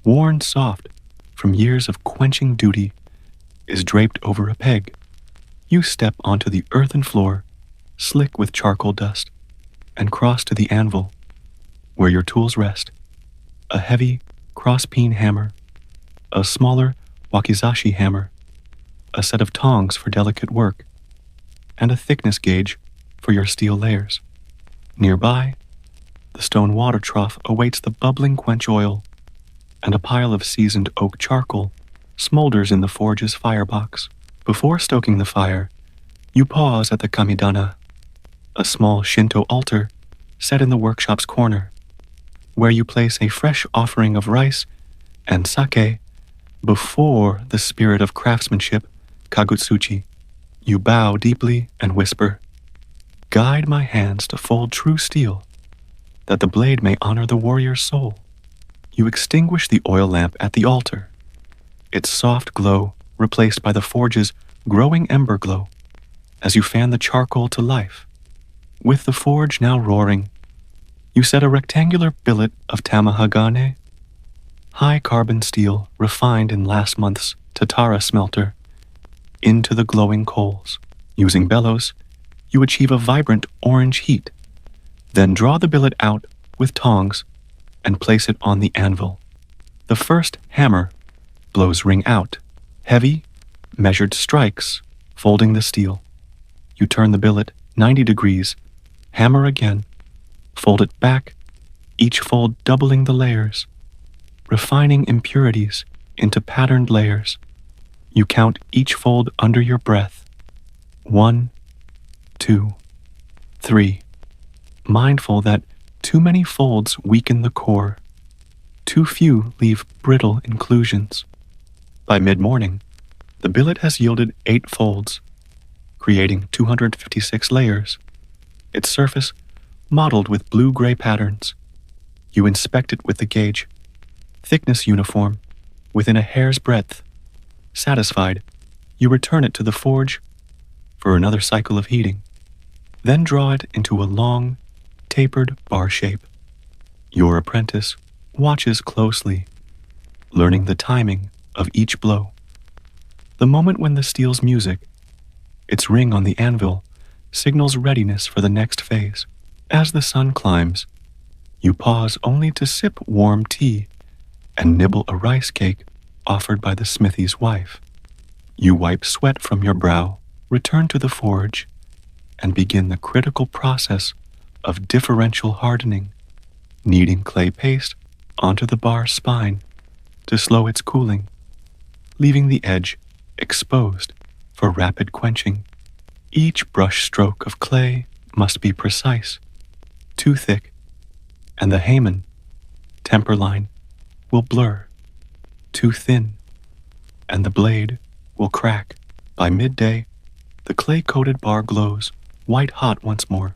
worn soft from years of quenching duty, is draped over a peg. You step onto the earthen floor, slick with charcoal dust, and cross to the anvil, where your tools rest. A heavy cross-peen hammer, a smaller wakizashi hammer, a set of tongs for delicate work, and a thickness gauge for your steel layers. Nearby, the stone water trough awaits the bubbling quench oil, and a pile of seasoned oak charcoal smolders in the forge's firebox. Before stoking the fire, you pause at the kamidana, a small Shinto altar set in the workshop's corner, where you place a fresh offering of rice and sake before the spirit of craftsmanship, Kagutsuchi. You bow deeply and whisper, "Guide my hands to fold true steel, that the blade may honor the warrior's soul." You extinguish the oil lamp at the altar, its soft glow replaced by the forge's growing ember glow as you fan the charcoal to life. With the forge now roaring, you set a rectangular billet of tamahagane, high carbon steel refined in last month's Tatara smelter, into the glowing coals. Using bellows, you achieve a vibrant orange heat, then draw the billet out with tongs and place it on the anvil. The first hammer blows ring out. Heavy, measured strikes Folding the steel, you turn the billet 90 degrees, hammer again, fold it back, each fold doubling the layers, refining impurities into patterned layers. You count each fold under your breath. 1, 2, 3. Mindful that too many folds weaken the core. Too few leave brittle inclusions. By mid-morning, the billet has yielded 8 folds, creating 256 layers, its surface mottled with blue-gray patterns. You inspect it with the gauge, thickness uniform, within a hair's breadth. Satisfied, you return it to the forge for another cycle of heating, then draw it into a long, tapered bar shape. Your apprentice watches closely, learning the timing of each blow. The moment when the steel's music, its ring on the anvil, signals readiness for the next phase. As the sun climbs, you pause only to sip warm tea and nibble a rice cake offered by the smithy's wife. You wipe sweat from your brow, return to the forge, and begin the critical process of differential hardening, kneading clay paste onto the bar's spine to slow its cooling, leaving the edge exposed for rapid quenching. Each brush stroke of clay must be precise, too thick, and the Haman, temper line, will blur, too thin, and the blade will crack. By midday, the clay-coated bar glows, white hot once more.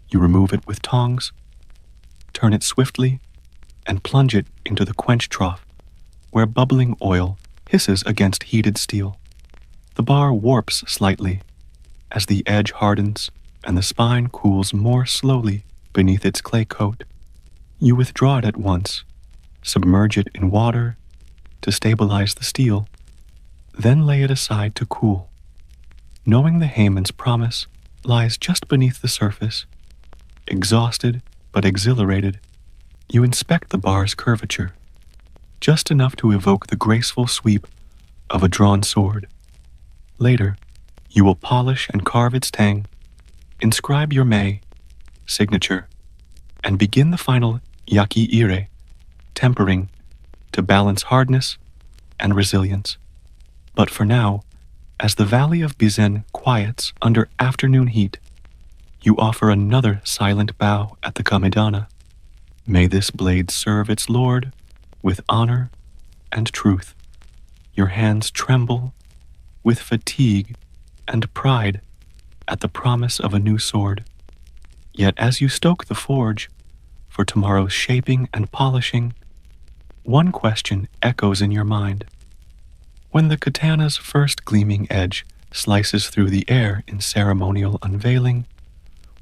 You remove it with tongs, turn it swiftly, and plunge it into the quench trough, where bubbling oil hisses against heated steel. The bar warps slightly as the edge hardens and the spine cools more slowly beneath its clay coat. You withdraw it at once, submerge it in water to stabilize the steel, then lay it aside to cool. Knowing the Haman's promise lies just beneath the surface, exhausted but exhilarated, you inspect the bar's curvature, just enough to evoke the graceful sweep of a drawn sword. Later, you will polish and carve its tang, inscribe your May signature, and begin the final yaki-ire, tempering to balance hardness and resilience. But for now, as the valley of Bizen quiets under afternoon heat, you offer another silent bow at the Kamedana. May this blade serve its lord with honor and truth. Your hands tremble with fatigue and pride at the promise of a new sword. Yet as you stoke the forge for tomorrow's shaping and polishing, one question echoes in your mind. When the katana's first gleaming edge slices through the air in ceremonial unveiling,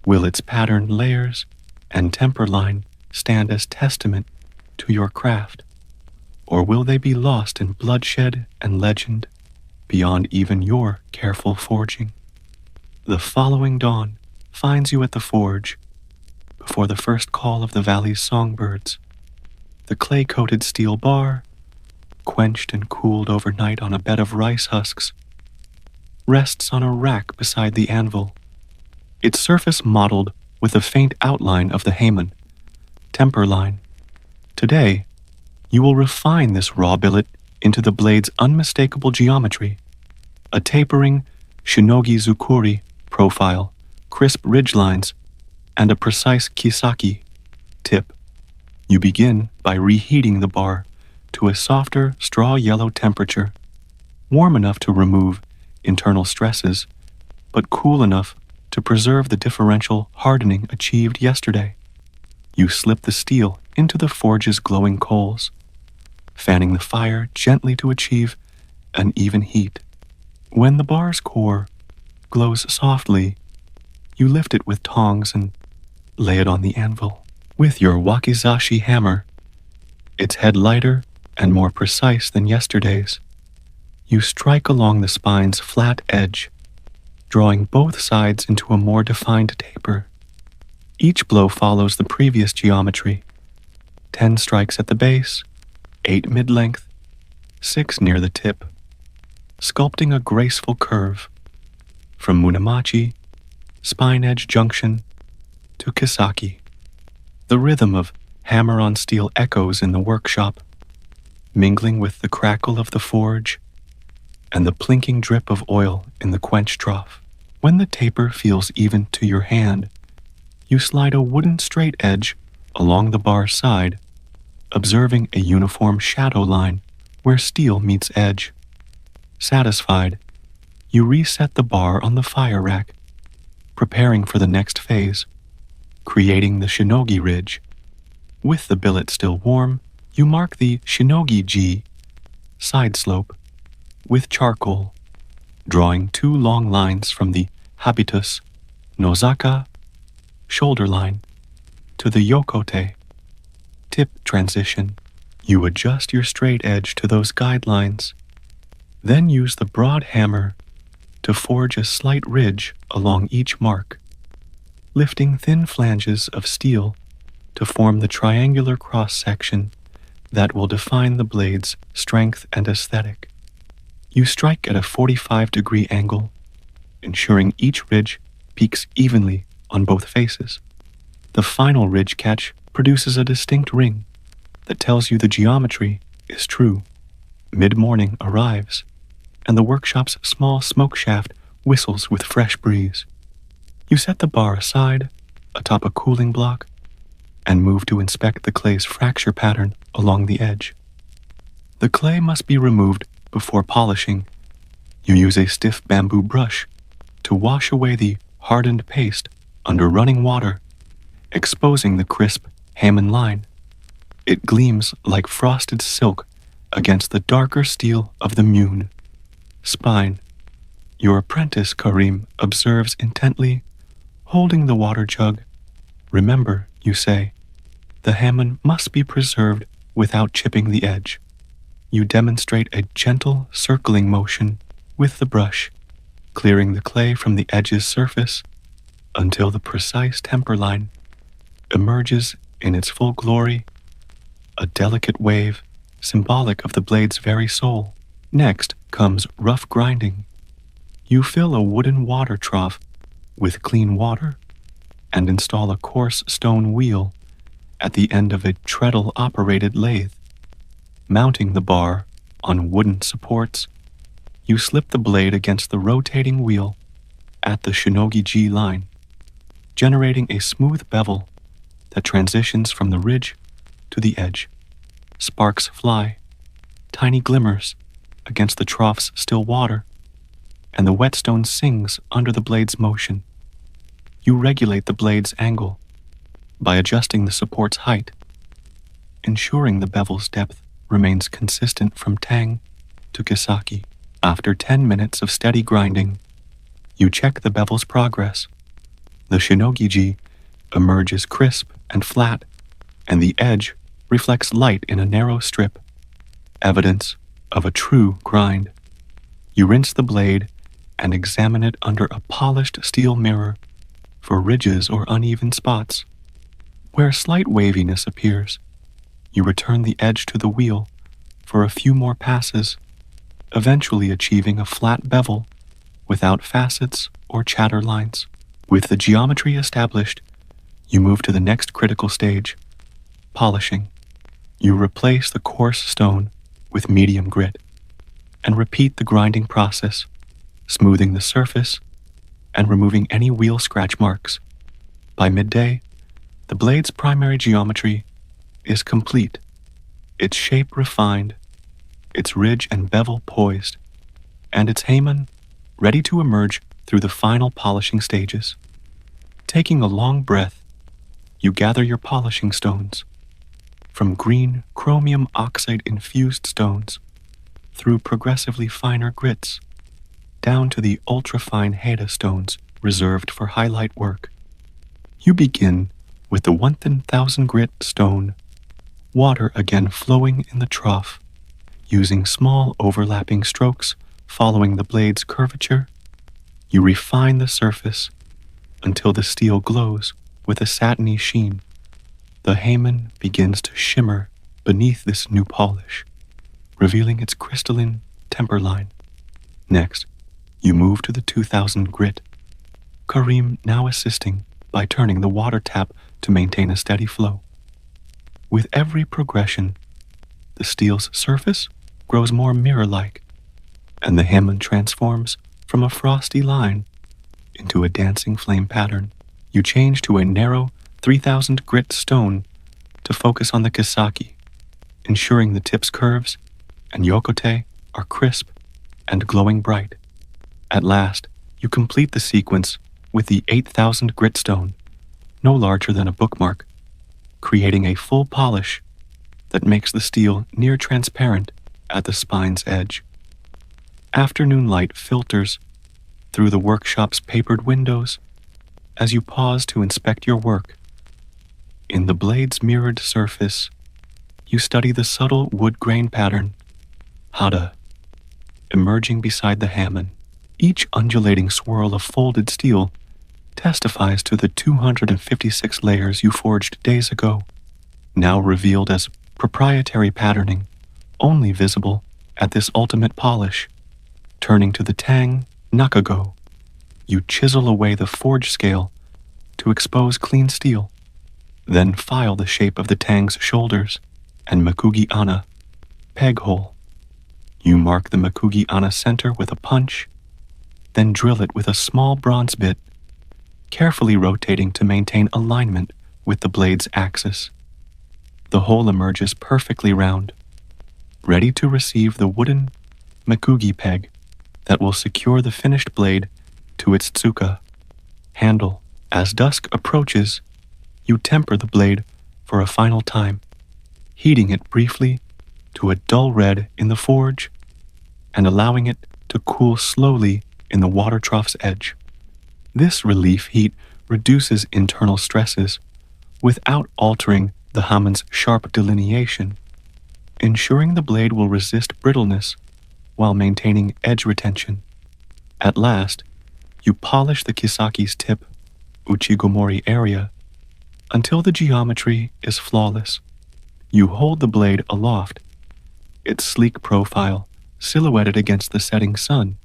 will its patterned layers and temper line stand as testament to your craft, or will they be lost in bloodshed and legend beyond even your careful forging? The following dawn finds you at the forge, before the first call of the valley's songbirds. The clay-coated steel bar, quenched and cooled overnight on a bed of rice husks, rests on a rack beside the anvil, its surface mottled with a faint outline of the Haman, temper line. Today, you will refine this raw billet into the blade's unmistakable geometry, a tapering shinogi zukuri profile, crisp ridgelines, and a precise kisaki tip. You begin by reheating the bar to a softer straw-yellow temperature, warm enough to remove internal stresses, but cool enough to preserve the differential hardening achieved yesterday. You slip the steel into the forge's glowing coals, fanning the fire gently to achieve an even heat. When the bar's core glows softly, you lift it with tongs and lay it on the anvil. With your wakizashi hammer, its head lighter and more precise than yesterday's, you strike along the spine's flat edge, drawing both sides into a more defined taper. Each blow follows the previous geometry: 10 strikes at the base, 8 mid-length, 6 near the tip, sculpting a graceful curve. from Munamachi, Spine Edge Junction, to Kisaki. The rhythm of hammer-on-steel echoes in the workshop, mingling with the crackle of the forge and the plinking drip of oil in the quench trough. When the taper feels even to your hand, you slide a wooden straight edge along the bar's side, observing a uniform shadow line where steel meets edge. Satisfied, you reset the bar on the fire rack, preparing for the next phase, creating the shinogi ridge. With the billet still warm, you mark the shinogi G side slope with charcoal, drawing 2 long lines from the habitus nozaka shoulder line to the yokote tip transition. You adjust your straight edge to those guidelines, then use the broad hammer to forge a slight ridge along each mark, lifting thin flanges of steel to form the triangular cross-section that will define the blade's strength and aesthetic. You strike at a 45-degree angle, ensuring each ridge peaks evenly on both faces. The final ridge catch produces a distinct ring that tells you the geometry is true. Mid-morning arrives, and the workshop's small smoke shaft whistles with fresh breeze. You set the bar aside, atop a cooling block, and move to inspect the clay's fracture pattern along the edge. The clay must be removed before polishing. You use a stiff bamboo brush to wash away the hardened paste under running water, exposing the crisp Hammond line. It gleams like frosted silk against the darker steel of the Mune. Spine. Your apprentice, Karim, observes intently, holding the water jug. Remember, you say, the Hammond must be preserved without chipping the edge. You demonstrate a gentle circling motion with the brush, clearing the clay from the edge's surface until the precise temper line emerges in its full glory, a delicate wave symbolic of the blade's very soul. Next comes rough grinding. You fill a wooden water trough with clean water and install a coarse stone wheel at the end of a treadle-operated lathe. Mounting the bar on wooden supports, you slip the blade against the rotating wheel at the shinogi G line, generating a smooth bevel that transitions from the ridge to the edge. Sparks fly, tiny glimmers against the trough's still water, and the whetstone sings under the blade's motion. You regulate the blade's angle by adjusting the support's height, ensuring the bevel's depth remains consistent from tang to kisaki. After 10 minutes of steady grinding, you check the bevel's progress. The shinogi-ji emerges crisp and flat, and the edge reflects light in a narrow strip, evidence of a true grind. You rinse the blade and examine it under a polished steel mirror for ridges or uneven spots. Where slight waviness appears, you return the edge to the wheel for a few more passes, eventually achieving a flat bevel without facets or chatter lines. With the geometry established, you move to the next critical stage, polishing. You replace the coarse stone with medium grit and repeat the grinding process, smoothing the surface and removing any wheel scratch marks. By midday, the blade's primary geometry is complete, its shape refined, its ridge and bevel poised, and its Haman ready to emerge through the final polishing stages. Taking a long breath, you gather your polishing stones, from green chromium oxide-infused stones through progressively finer grits, down to the ultra-fine Heda stones reserved for highlight work. You begin with the 1,000 grit stone, water again flowing in the trough, using small overlapping strokes following the blade's curvature. You refine the surface until the steel glows with a satiny sheen. The Haman begins to shimmer beneath this new polish, revealing its crystalline temper line. Next, You move to the 2000 grit, Karim now assisting by turning the water tap to maintain a steady flow. With every progression, the steel's surface grows more mirror-like, and the Hammond transforms from a frosty line into a dancing flame pattern. You change to a narrow 3000 grit stone to focus on the Kisaki, ensuring the tip's curves and yokote are crisp and glowing bright. At last, you complete the sequence with the 8000 grit stone, no larger than a bookmark, creating a full polish that makes the steel near transparent at the spine's edge. Afternoon light filters through the workshop's papered windows as you pause to inspect your work. In the blade's mirrored surface, you study the subtle wood grain pattern, hada, emerging beside the Hammond. Each undulating swirl of folded steel testifies to the 256 layers you forged days ago, now revealed as proprietary patterning, only visible at this ultimate polish. Turning to the tang, nakago, you chisel away the forge scale to expose clean steel, then file the shape of the tang's shoulders and makugi ana, peg hole. You mark the makugi ana center with a punch, then drill it with a small bronze bit, carefully rotating to maintain alignment with the blade's axis. The hole emerges perfectly round, ready to receive the wooden makugi peg that will secure the finished blade to its tsuka handle. As dusk approaches, you temper the blade for a final time, heating it briefly to a dull red in the forge and allowing it to cool slowly in the water trough's edge. This relief heat reduces internal stresses without altering the Hammond's sharp delineation, ensuring the blade will resist brittleness while maintaining edge retention. At last, you polish the Kisaki's tip, uchigomori area, until the geometry is flawless. You hold the blade aloft, its sleek profile silhouetted against the setting sun,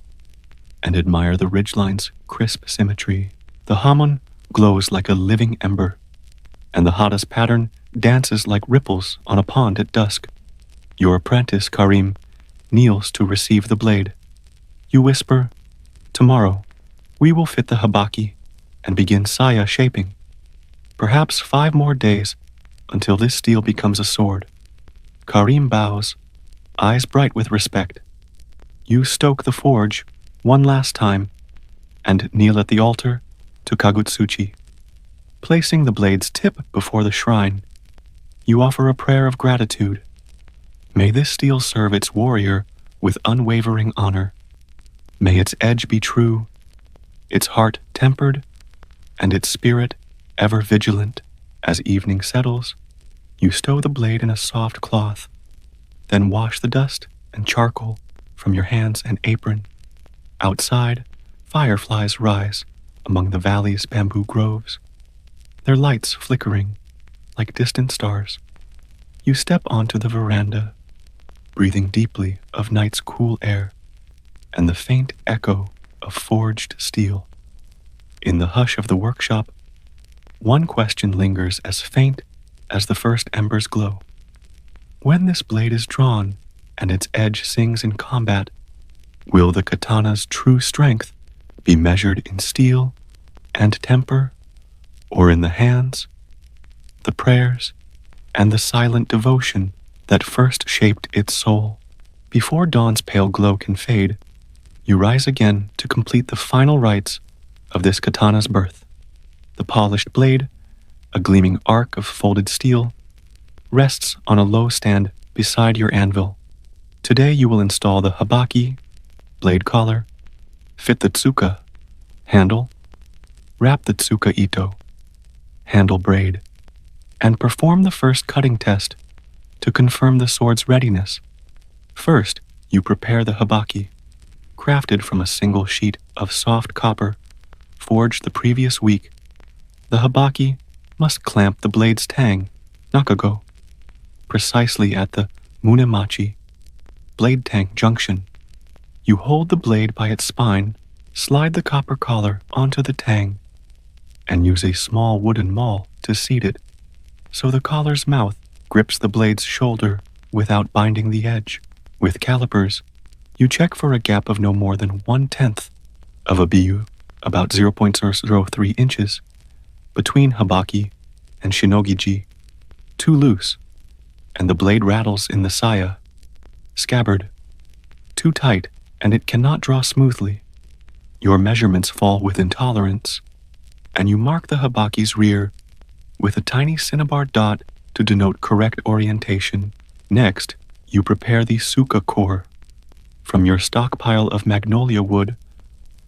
and admire the ridgeline's crisp symmetry. The Hammond glows like a living ember, and the hada's pattern dances like ripples on a pond at dusk. Your apprentice, Karim, kneels to receive the blade. You whisper, "Tomorrow, we will fit the habaki and begin saya shaping. Perhaps 5 more days until this steel becomes a sword." Karim bows, eyes bright with respect. You stoke the forge one last time and kneel at the altar to Kagutsuchi. Placing the blade's tip before the shrine, you offer a prayer of gratitude. May this steel serve its warrior with unwavering honor. May its edge be true, its heart tempered, and its spirit ever vigilant. As evening settles, you stow the blade in a soft cloth, then wash the dust and charcoal from your hands and apron. Outside, fireflies rise among the valley's bamboo groves, their lights flickering like distant stars. You step onto the veranda, breathing deeply of night's cool air and the faint echo of forged steel. In the hush of the workshop, one question lingers as faint as the first ember's glow. When this blade is drawn and its edge sings in combat, will the katana's true strength be measured in steel and temper, or in the hands, the prayers, and the silent devotion that first shaped its soul? Before dawn's pale glow can fade, you rise again to complete the final rites of this katana's birth. The polished blade, a gleaming arc of folded steel, rests on a low stand beside your anvil. Today you will install the habaki, blade collar, fit the tsuka, handle, wrap the tsuka ito, handle braid, and perform the first cutting test to confirm the sword's readiness. First, you prepare the habaki, crafted from a single sheet of soft copper, forged the previous week. The habaki must clamp the blade's tang, nakago, precisely at the munemachi, blade tang junction. You hold the blade by its spine Slide the copper collar onto the tang and use a small wooden maul to seat it so the collar's mouth grips the blade's shoulder without binding the edge. With calipers, you check for a gap of no more than 1/10 of a BU, about 0.003 inches, between habaki and shinogiji. Too loose, and the blade rattles in the saya. Scabbard. Too tight, and it cannot draw smoothly. Your measurements fall within tolerance, and you mark the habaki's rear with a tiny cinnabar dot to denote correct orientation. Next, you prepare the suka core. From your stockpile of magnolia wood,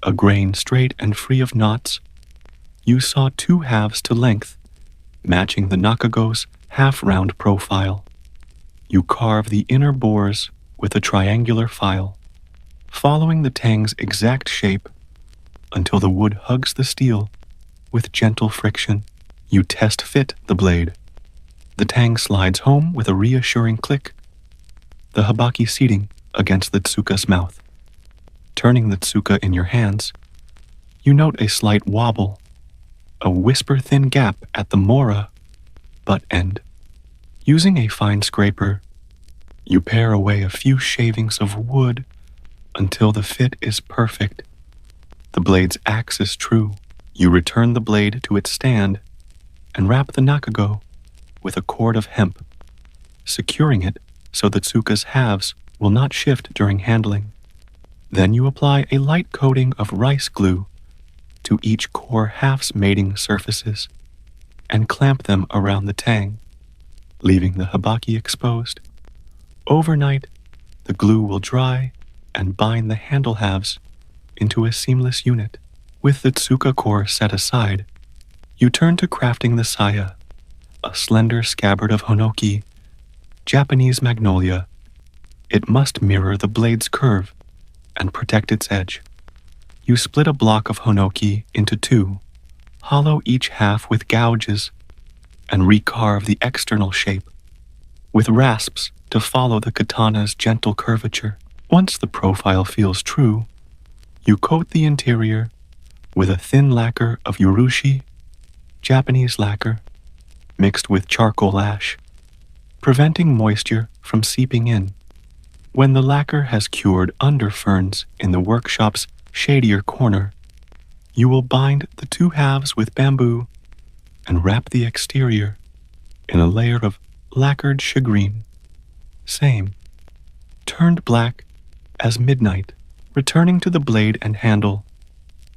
a grain straight and free of knots, you saw 2 halves to length, matching the nakago's half-round profile. You carve the inner bores with a triangular file, following the tang's exact shape until the wood hugs the steel with gentle friction. You test fit the blade. The tang slides home with a reassuring click, the habaki seating against the tsuka's mouth. Turning the tsuka in your hands, you note a slight wobble, a whisper-thin gap at the mora butt end. Using a fine scraper, you pare away a few shavings of wood until the fit is perfect. The blade's axe is true. You return the blade to its stand and wrap the nakago with a cord of hemp, securing it so the tsuka's halves will not shift during handling. Then you apply a light coating of rice glue to each core half's mating surfaces and clamp them around the tang, leaving the habaki exposed. Overnight, the glue will dry and bind the handle halves into a seamless unit. With the tsuka core set aside, you turn to crafting the saya, a slender scabbard of honoki, Japanese magnolia. It must mirror the blade's curve and protect its edge. You split a block of honoki into 2, hollow each half with gouges, and recarve the external shape with rasps to follow the katana's gentle curvature. Once the profile feels true, you coat the interior with a thin lacquer of urushi, Japanese lacquer, mixed with charcoal ash, preventing moisture from seeping in. When the lacquer has cured under ferns in the workshop's shadier corner, you will bind the 2 halves with bamboo and wrap the exterior in a layer of lacquered shagreen. Same, turned black as midnight. Returning to the blade and handle,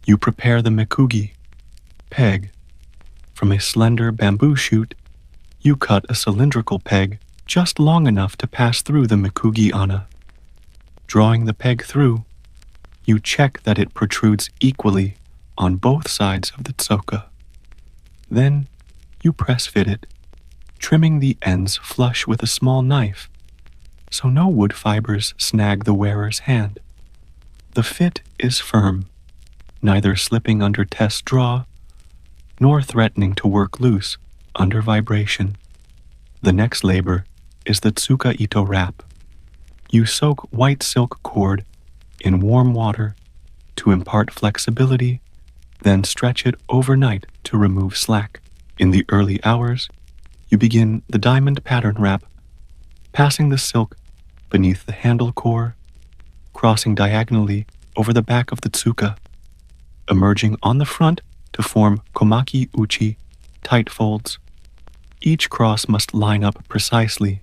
you prepare the mikugi, peg. From a slender bamboo shoot, you cut a cylindrical peg just long enough to pass through the mikugi ana. Drawing the peg through, you check that it protrudes equally on both sides of the tsoka. Then, you press fit it, trimming the ends flush with a small knife, so no wood fibers snag the wearer's hand. The fit is firm, neither slipping under test draw, nor threatening to work loose under vibration. The next labor is the tsuka ito wrap. You soak white silk cord in warm water to impart flexibility, then stretch it overnight to remove slack. In the early hours, you begin the diamond pattern wrap, passing the silk beneath the handle core, crossing diagonally over the back of the tsuka, emerging on the front to form komaki uchi, tight folds. Each cross must line up precisely,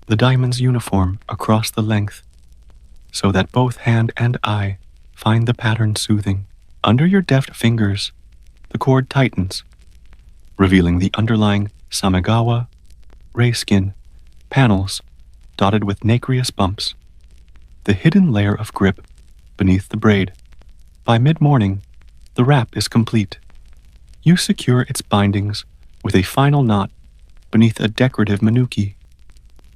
the diamond's uniform across the length, so that both hand and eye find the pattern soothing. Under your deft fingers, the cord tightens, revealing the underlying samegawa, ray skin, panels dotted with nacreous bumps, the hidden layer of grip beneath the braid. By mid-morning, the wrap is complete. You secure its bindings with a final knot beneath a decorative manuki,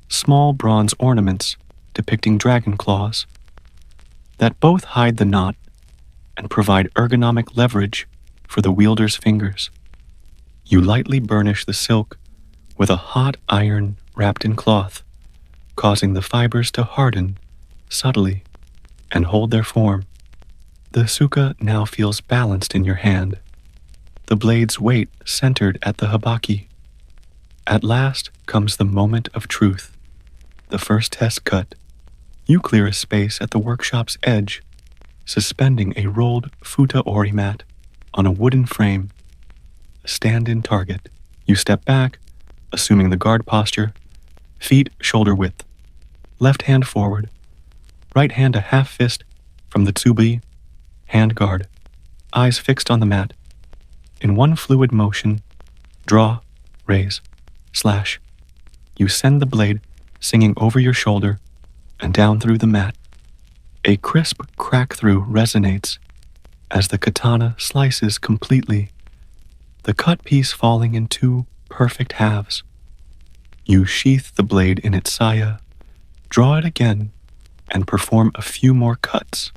small bronze ornaments depicting dragon claws that both hide the knot and provide ergonomic leverage for the wielder's fingers. You lightly burnish the silk with a hot iron wrapped in cloth, causing the fibers to harden subtly and hold their form. The suka now feels balanced in your hand, the blade's weight centered at the habaki. At last comes the moment of truth, the first test cut. You clear a space at the workshop's edge, suspending a rolled futa ori mat on a wooden frame, a stand-in target. You step back, assuming the guard posture, feet shoulder width, left hand forward, right hand a half fist from the tsubi, hand guard, eyes fixed on the mat. In one fluid motion, draw, raise, slash. You send the blade singing over your shoulder and down through the mat. A crisp crack-through resonates as the katana slices completely, the cut piece falling in two perfect halves. You sheath the blade in its saya, draw it again, and perform a few more cuts.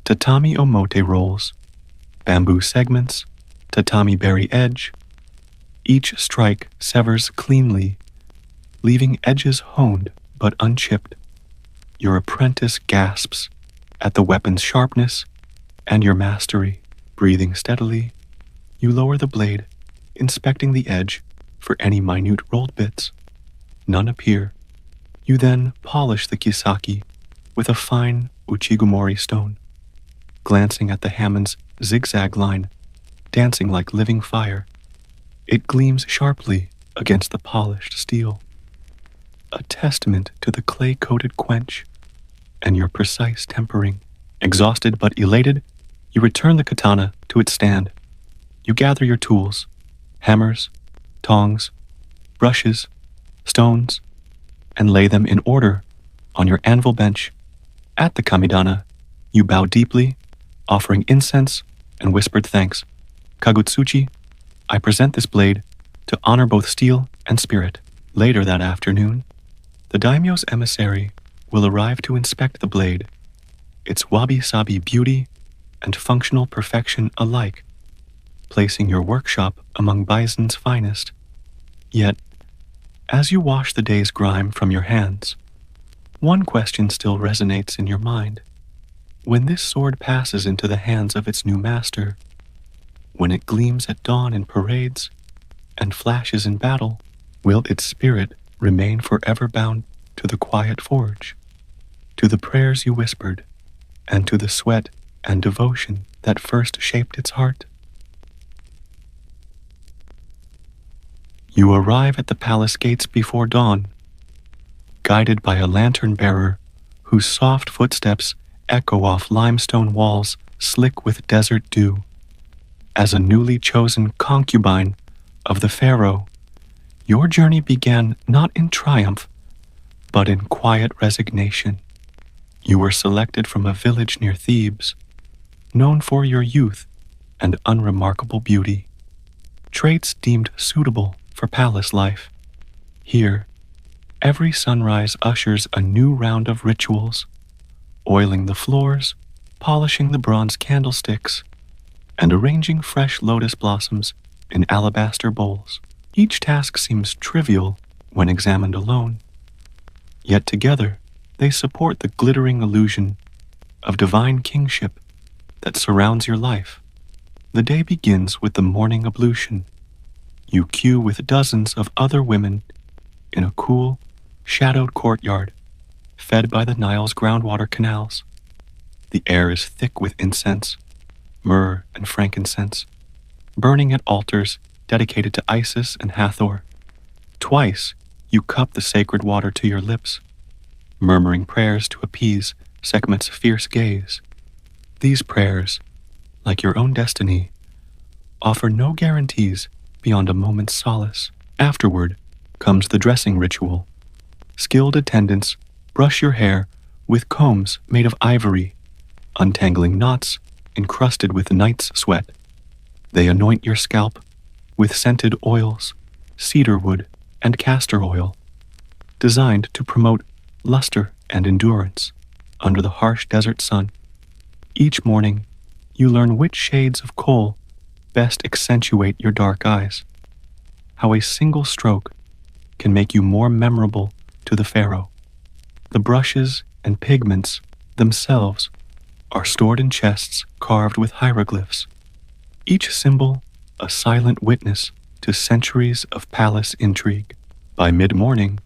Tatami omote rolls, bamboo segments, tatami berry edge. Each strike severs cleanly, leaving edges honed but unchipped. Your apprentice gasps at the weapon's sharpness and your mastery. Breathing steadily, you lower the blade, inspecting the edge for any minute rolled bits. None appear. You then polish the kisaki with a fine uchigumori stone, glancing at the Hammond's zigzag line, dancing like living fire. It gleams sharply against the polished steel, a testament to the clay-coated quench and your precise tempering. Exhausted but elated, you return the katana to its stand. You gather your tools, hammers, tongs, brushes, stones, and lay them in order on your anvil bench. At the kamidana, you bow deeply, offering incense and whispered thanks. Kagutsuchi, I present this blade to honor both steel and spirit. Later that afternoon, the daimyo's emissary will arrive to inspect the blade, its wabi-sabi beauty and functional perfection alike, placing your workshop among Bison's finest. Yet, as you wash the day's grime from your hands, one question still resonates in your mind. When this sword passes into the hands of its new master, when it gleams at dawn in parades and flashes in battle, will its spirit remain forever bound to the quiet forge, to the prayers you whispered, and to the sweat and devotion that first shaped its heart? You arrive at the palace gates before dawn, guided by a lantern-bearer whose soft footsteps echo off limestone walls slick with desert dew. As a newly chosen concubine of the pharaoh, your journey began not in triumph, but in quiet resignation. You were selected from a village near Thebes, known for your youth and unremarkable beauty, traits deemed suitable for palace life. Here, every sunrise ushers a new round of rituals, oiling the floors, polishing the bronze candlesticks, and arranging fresh lotus blossoms in alabaster bowls. Each task seems trivial when examined alone, yet together they support the glittering illusion of divine kingship that surrounds your life. The day begins with the morning ablution. You queue with dozens of other women in a cool, shadowed courtyard, fed by the Nile's groundwater canals. The air is thick with incense, myrrh and frankincense, burning at altars dedicated to Isis and Hathor. Twice, you cup the sacred water to your lips, murmuring prayers to appease Sekhmet's fierce gaze. These prayers, like your own destiny, offer no guarantees beyond a moment's solace. Afterward comes the dressing ritual. Skilled attendants brush your hair with combs made of ivory, untangling knots encrusted with night's sweat. They anoint your scalp with scented oils, cedarwood, and castor oil, designed to promote luster and endurance under the harsh desert sun. Each morning, you learn which shades of kohl best accentuate your dark eyes, how a single stroke can make you more memorable to the pharaoh. The brushes and pigments themselves are stored in chests carved with hieroglyphs, each symbol a silent witness to centuries of palace intrigue. By mid-morning,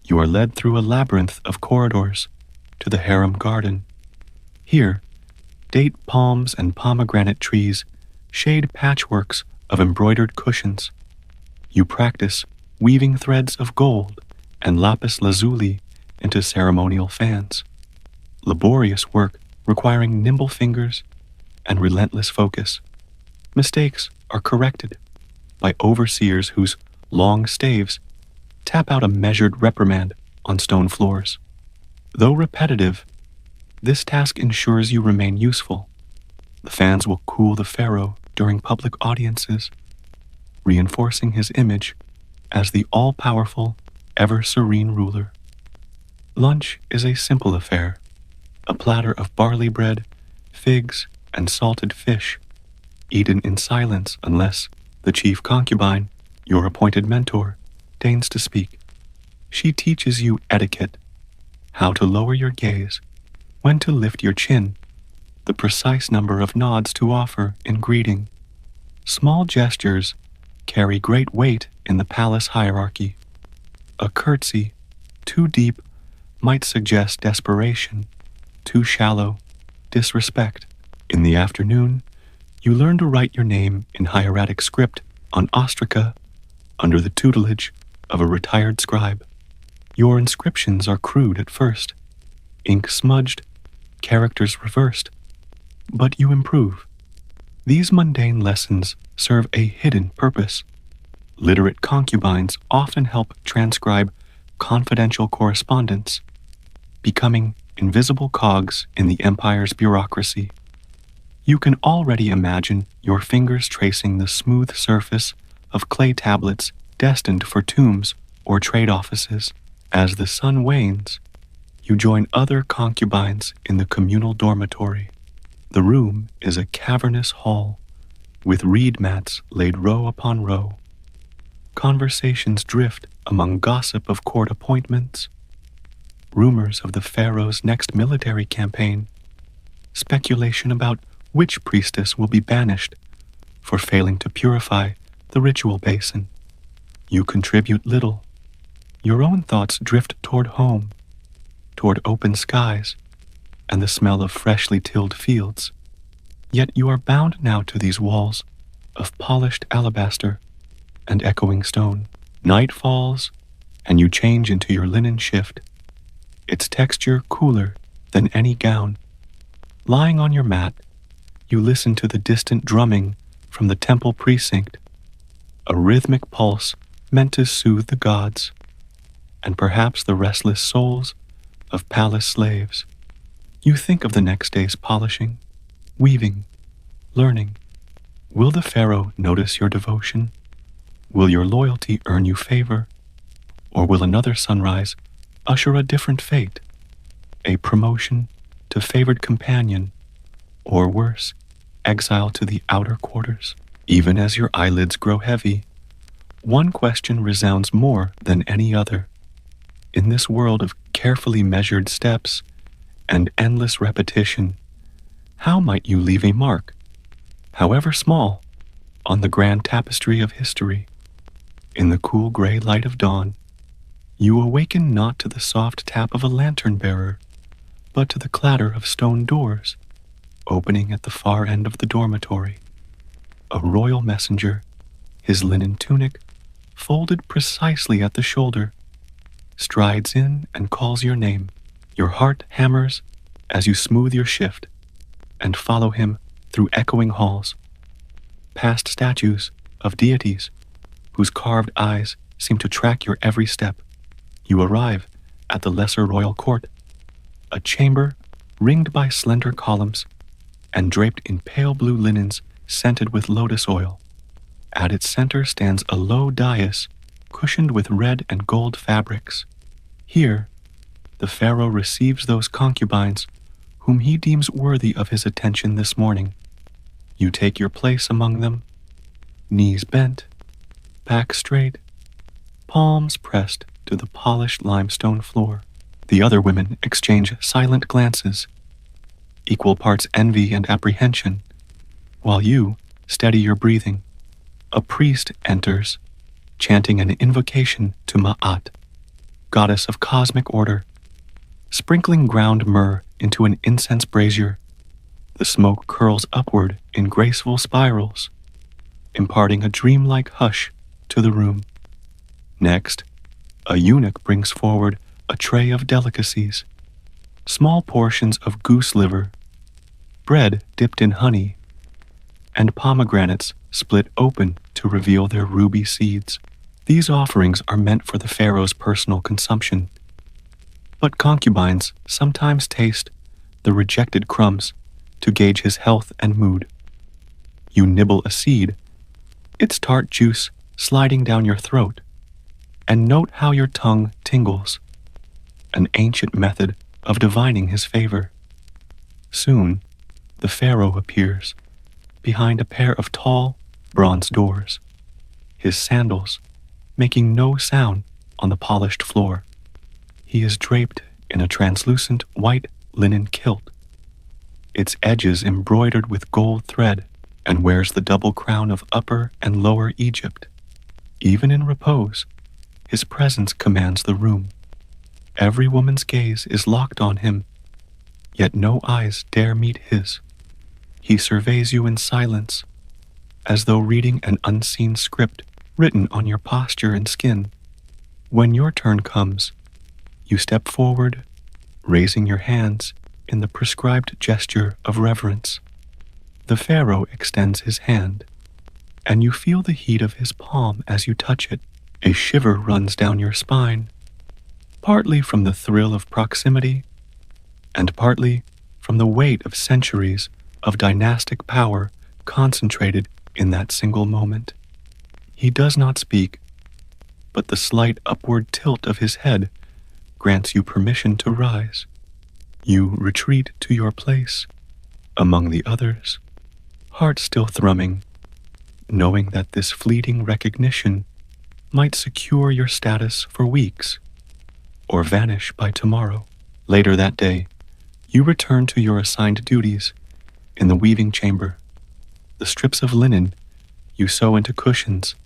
you are led through a labyrinth of corridors to the harem garden. Here, date palms and pomegranate trees shade patchworks of embroidered cushions. You practice weaving threads of gold and lapis lazuli into ceremonial fans. Laborious work requiring nimble fingers and relentless focus. Mistakes are corrected by overseers whose long staves tap out a measured reprimand on stone floors. Though repetitive, this task ensures you remain useful. The fans will cool the pharaoh during public audiences, reinforcing his image as the all-powerful, ever-serene ruler. Lunch is a simple affair, a platter of barley bread, figs, and salted fish, eaten in silence unless the chief concubine, your appointed mentor, deigns to speak. She teaches you etiquette, how to lower your gaze, when to lift your chin, the precise number of nods to offer in greeting. Small gestures carry great weight in the palace hierarchy. A curtsy, too deep, might suggest desperation, too shallow, disrespect. In the afternoon, you learn to write your name in hieratic script on ostraca under the tutelage of a retired scribe. Your inscriptions are crude at first, ink smudged, characters reversed, but you improve. These mundane lessons serve a hidden purpose. Literate concubines often help transcribe confidential correspondence, becoming invisible cogs in the empire's bureaucracy. You can already imagine your fingers tracing the smooth surface of clay tablets destined for tombs or trade offices. As the sun wanes, you join other concubines in the communal dormitory. The room is a cavernous hall with reed mats laid row upon row. Conversations drift among gossip of court appointments, rumors of the pharaoh's next military campaign, speculation about which priestess will be banished for failing to purify the ritual basin. You contribute little. Your own thoughts drift toward home, toward open skies, and the smell of freshly tilled fields. Yet you are bound now to these walls of polished alabaster and echoing stone. Night falls, and you change into your linen shift, its texture cooler than any gown. Lying on your mat, you listen to the distant drumming from the temple precinct, a rhythmic pulse meant to soothe the gods, and perhaps the restless souls of palace slaves. You think of the next day's polishing, weaving, learning. Will the pharaoh notice your devotion? Will your loyalty earn you favor? Or will another sunrise usher a different fate? A promotion to favored companion, or worse, exile to the outer quarters? Even as your eyelids grow heavy, one question resounds more than any other. In this world of carefully measured steps and endless repetition, how might you leave a mark, however small, on the grand tapestry of history? In the cool gray light of dawn, you awaken not to the soft tap of a lantern-bearer, but to the clatter of stone doors opening at the far end of the dormitory. A royal messenger, his linen tunic folded precisely at the shoulder, strides in and calls your name. Your heart hammers as you smooth your shift and follow him through echoing halls, past statues of deities whose carved eyes seem to track your every step. You arrive at the lesser royal court, a chamber ringed by slender columns and draped in pale blue linens scented with lotus oil. At its center stands a low dais cushioned with red and gold fabrics. Here, the pharaoh receives those concubines whom he deems worthy of his attention this morning. You take your place among them, knees bent, back straight, palms pressed to the polished limestone floor. The other women exchange silent glances, equal parts envy and apprehension. While you steady your breathing, a priest enters, chanting an invocation to Ma'at, goddess of cosmic order. Sprinkling ground myrrh into an incense brazier, the smoke curls upward in graceful spirals, imparting a dreamlike hush to the room. Next, a eunuch brings forward a tray of delicacies, small portions of goose liver, bread dipped in honey, and pomegranates split open to reveal their ruby seeds. These offerings are meant for the pharaoh's personal consumption, but concubines sometimes taste the rejected crumbs to gauge his health and mood. You nibble a seed, its tart juice sliding down your throat, and note how your tongue tingles, an ancient method of divining his favor. Soon, the pharaoh appears, behind a pair of tall, bronze doors, his sandals making no sound on the polished floor. He is draped in a translucent white linen kilt, its edges embroidered with gold thread, and wears the double crown of Upper and Lower Egypt. Even in repose, his presence commands the room. Every woman's gaze is locked on him, yet no eyes dare meet his. He surveys you in silence, as though reading an unseen script written on your posture and skin. When your turn comes, you step forward, raising your hands in the prescribed gesture of reverence. The pharaoh extends his hand, and you feel the heat of his palm as you touch it. A shiver runs down your spine, partly from the thrill of proximity, and partly from the weight of centuries of dynastic power concentrated in that single moment. He does not speak, but the slight upward tilt of his head grants you permission to rise. You retreat to your place among the others, heart still thrumming, knowing that this fleeting recognition might secure your status for weeks or vanish by tomorrow. Later that day, you return to your assigned duties in the weaving chamber. The strips of linen you sew into cushions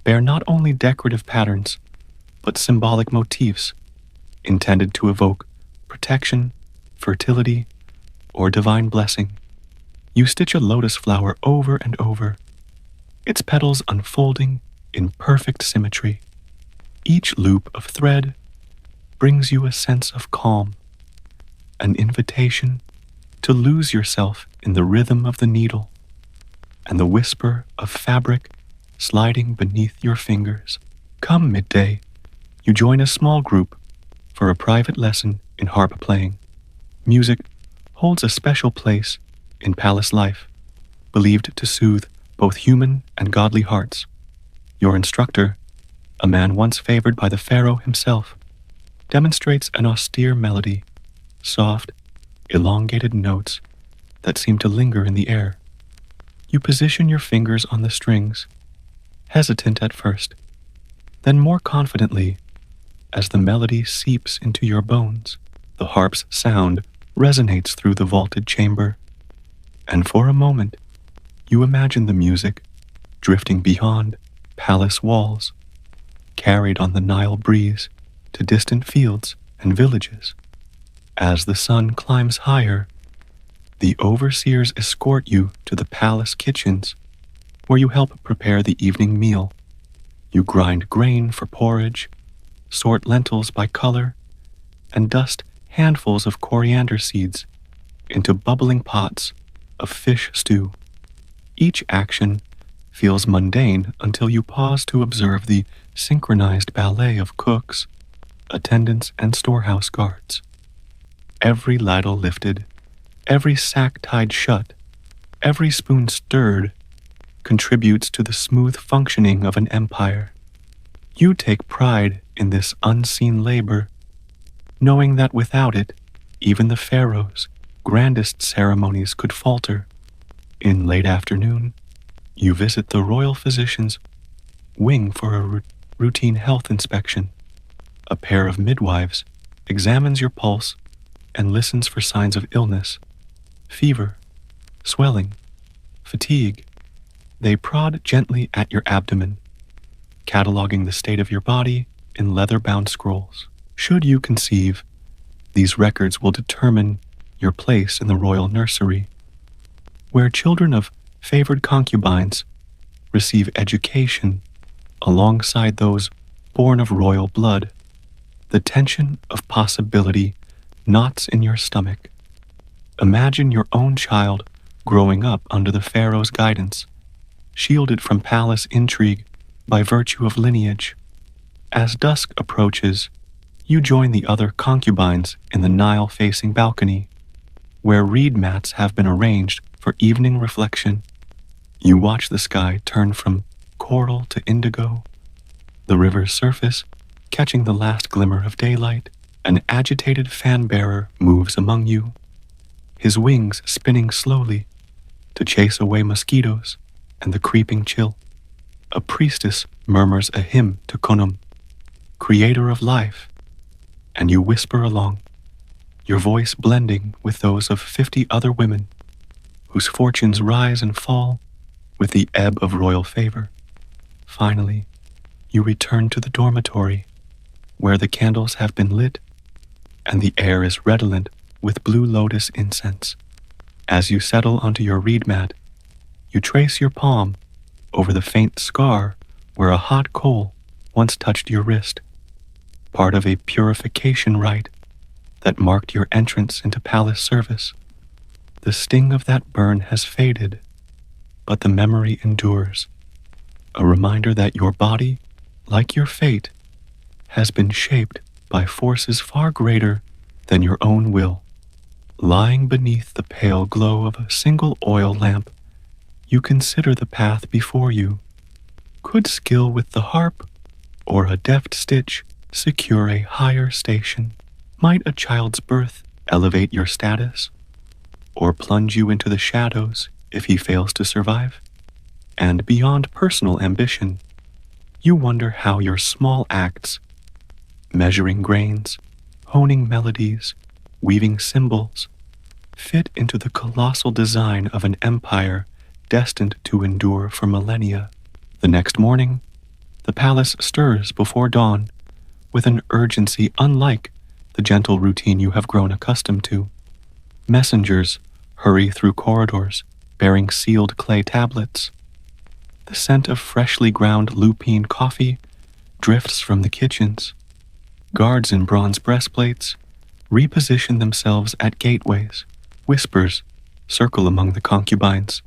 bear not only decorative patterns, but symbolic motifs intended to evoke protection, fertility, or divine blessing. You stitch a lotus flower over and over, its petals unfolding in perfect symmetry. Each loop of thread brings you a sense of calm, an invitation to lose yourself in the rhythm of the needle and the whisper of fabric sliding beneath your fingers. Come midday, you join a small group for a private lesson in harp playing. Music holds a special place in palace life, believed to soothe both human and godly hearts. Your instructor, a man once favored by the pharaoh himself, demonstrates an austere melody, soft, elongated notes that seem to linger in the air. You position your fingers on the strings, hesitant at first, then more confidently as the melody seeps into your bones. The harp's sound resonates through the vaulted chamber, and for a moment you imagine the music drifting beyond palace walls, carried on the Nile breeze to distant fields and villages. As the sun climbs higher, the overseers escort you to the palace kitchens, where you help prepare the evening meal. You grind grain for porridge, sort lentils by color, and dust handfuls of coriander seeds into bubbling pots of fish stew. Each action feels mundane until you pause to observe the synchronized ballet of cooks, attendants, and storehouse guards. Every ladle lifted, every sack tied shut, every spoon stirred, contributes to the smooth functioning of an empire. You take pride in this unseen labor, knowing that without it, even the pharaoh's grandest ceremonies could falter. In late afternoon, you visit the royal physician's wing for a routine health inspection. A pair of midwives examines your pulse and listens for signs of illness. fever, swelling, fatigue. They prod gently at your abdomen, cataloging the state of your body in leather-bound scrolls. Should you conceive, these records will determine your place in the royal nursery, where children of favored concubines receive education alongside those born of royal blood. The tension of possibility knots in your stomach. Imagine your own child growing up under the pharaoh's guidance, shielded from palace intrigue by virtue of lineage. As dusk approaches, you join the other concubines in the Nile-facing balcony, where reed mats have been arranged for evening reflection. You watch the sky turn from coral to indigo, the river's surface catching the last glimmer of daylight. An agitated fan-bearer moves among you, his wings spinning slowly to chase away mosquitoes and the creeping chill. A priestess murmurs a hymn to Khnum, creator of life, and you whisper along, your voice blending with those of 50 other women whose fortunes rise and fall with the ebb of royal favor. Finally, you return to the dormitory, where the candles have been lit and the air is redolent with blue lotus incense. As you settle onto your reed mat, you trace your palm over the faint scar where a hot coal once touched your wrist, part of a purification rite that marked your entrance into palace service. The sting of that burn has faded, but the memory endures, a reminder that your body, like your fate, has been shaped by forces far greater than your own will. Lying beneath the pale glow of a single oil lamp, you consider the path before you. Could skill with the harp or a deft stitch secure a higher station? Might a child's birth elevate your status, or plunge you into the shadows if he fails to survive? And beyond personal ambition, you wonder how your small acts, measuring grains, honing melodies, weaving symbols, fit into the colossal design of an empire destined to endure for millennia. The next morning, the palace stirs before dawn with an urgency unlike the gentle routine you have grown accustomed to. Messengers hurry through corridors bearing sealed clay tablets. The scent of freshly ground lupine coffee drifts from the kitchens. Guards in bronze breastplates reposition themselves at gateways. Whispers circle among the concubines.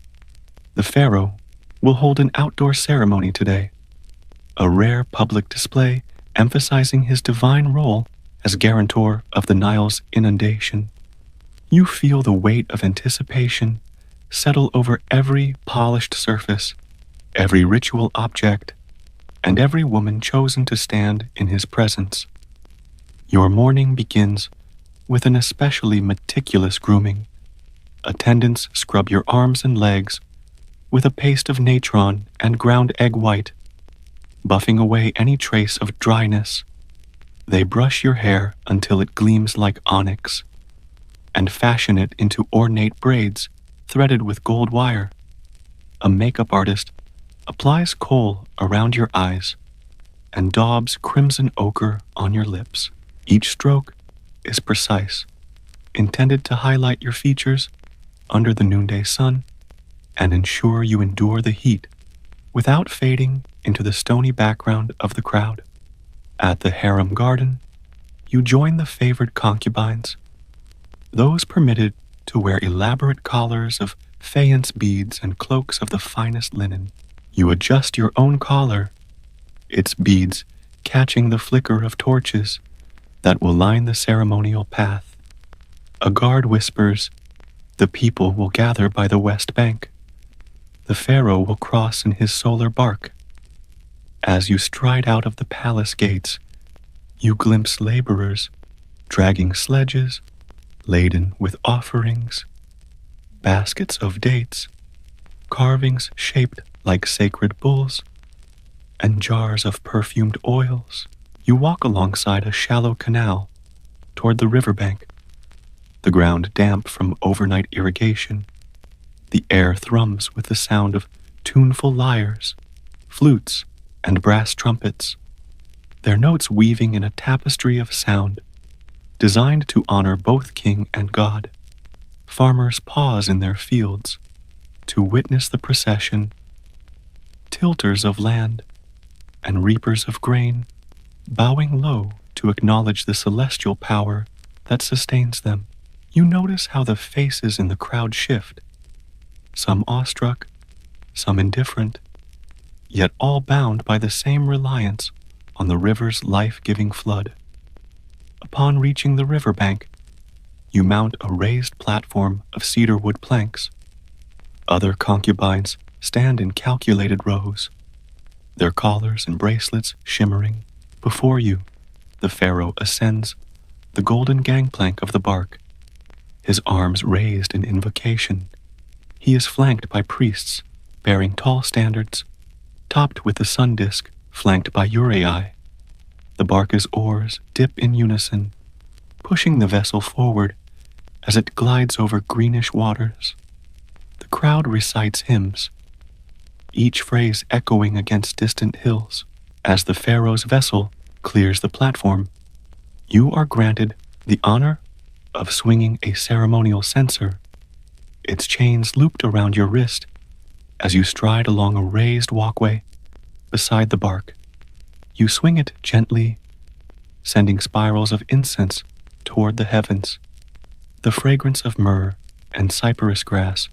The pharaoh will hold an outdoor ceremony today, a rare public display emphasizing his divine role as guarantor of the Nile's inundation. You feel the weight of anticipation settle over every polished surface, every ritual object, and every woman chosen to stand in his presence. Your morning begins with an especially meticulous grooming. Attendants scrub your arms and legs with a paste of natron and ground egg white, buffing away any trace of dryness. They brush your hair until it gleams like onyx, and fashion it into ornate braids threaded with gold wire. A makeup artist applies kohl around your eyes and daubs crimson ochre on your lips. Each stroke is precise, intended to highlight your features under the noonday sun and ensure you endure the heat without fading into the stony background of the crowd. At the harem garden, you join the favored concubines, those permitted to wear elaborate collars of faience beads and cloaks of the finest linen. You adjust your own collar, its beads catching the flicker of torches that will line the ceremonial path. A guard whispers, "The people will gather by the west bank. The pharaoh will cross in his solar bark." As you stride out of the palace gates, you glimpse laborers dragging sledges laden with offerings, baskets of dates, carvings shaped like sacred bulls, and jars of perfumed oils. You walk alongside a shallow canal toward the riverbank, the ground damp from overnight irrigation. The air thrums with the sound of tuneful lyres, flutes, and brass trumpets, their notes weaving in a tapestry of sound, designed to honor both king and god. Farmers pause in their fields to witness the procession, tillers of land and reapers of grain, bowing low to acknowledge the celestial power that sustains them. You notice how the faces in the crowd shift, some awestruck, some indifferent, yet all bound by the same reliance on the river's life-giving flood. Upon reaching the riverbank, you mount a raised platform of cedar wood planks. Other concubines stand in calculated rows, their collars and bracelets shimmering. Before you, the pharaoh ascends the golden gangplank of the bark, his arms raised in invocation. He is flanked by priests bearing tall standards, topped with the sun disk flanked by uraei. The bark's oars dip in unison, pushing the vessel forward as it glides over greenish waters. The crowd recites hymns, each phrase echoing against distant hills. As the pharaoh's vessel clears the platform, you are granted the honor of swinging a ceremonial censer, its chains looped around your wrist as you stride along a raised walkway beside the bark. You swing it gently, sending spirals of incense toward the heavens. The fragrance of myrrh and cypress grass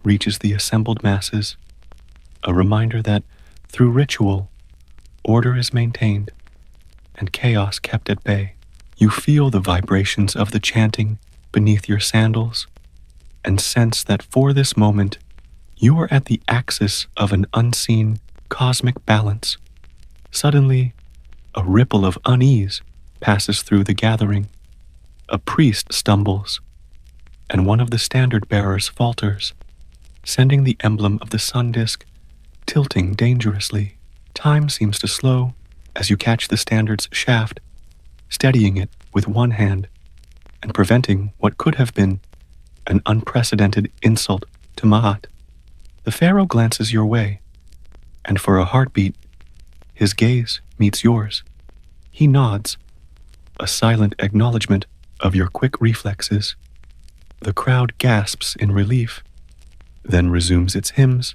reaches the assembled masses, a reminder that through ritual, order is maintained and chaos kept at bay. You feel the vibrations of the chanting beneath your sandals and sense that for this moment, you are at the axis of an unseen cosmic balance. Suddenly, a ripple of unease passes through the gathering. A priest stumbles, and one of the standard bearers falters, sending the emblem of the sun disk tilting dangerously. Time seems to slow as you catch the standard's shaft, steadying it with one hand and preventing what could have been an unprecedented insult to Ma'at. The pharaoh glances your way, and for a heartbeat, his gaze meets yours. He nods, a silent acknowledgement of your quick reflexes. The crowd gasps in relief, then resumes its hymns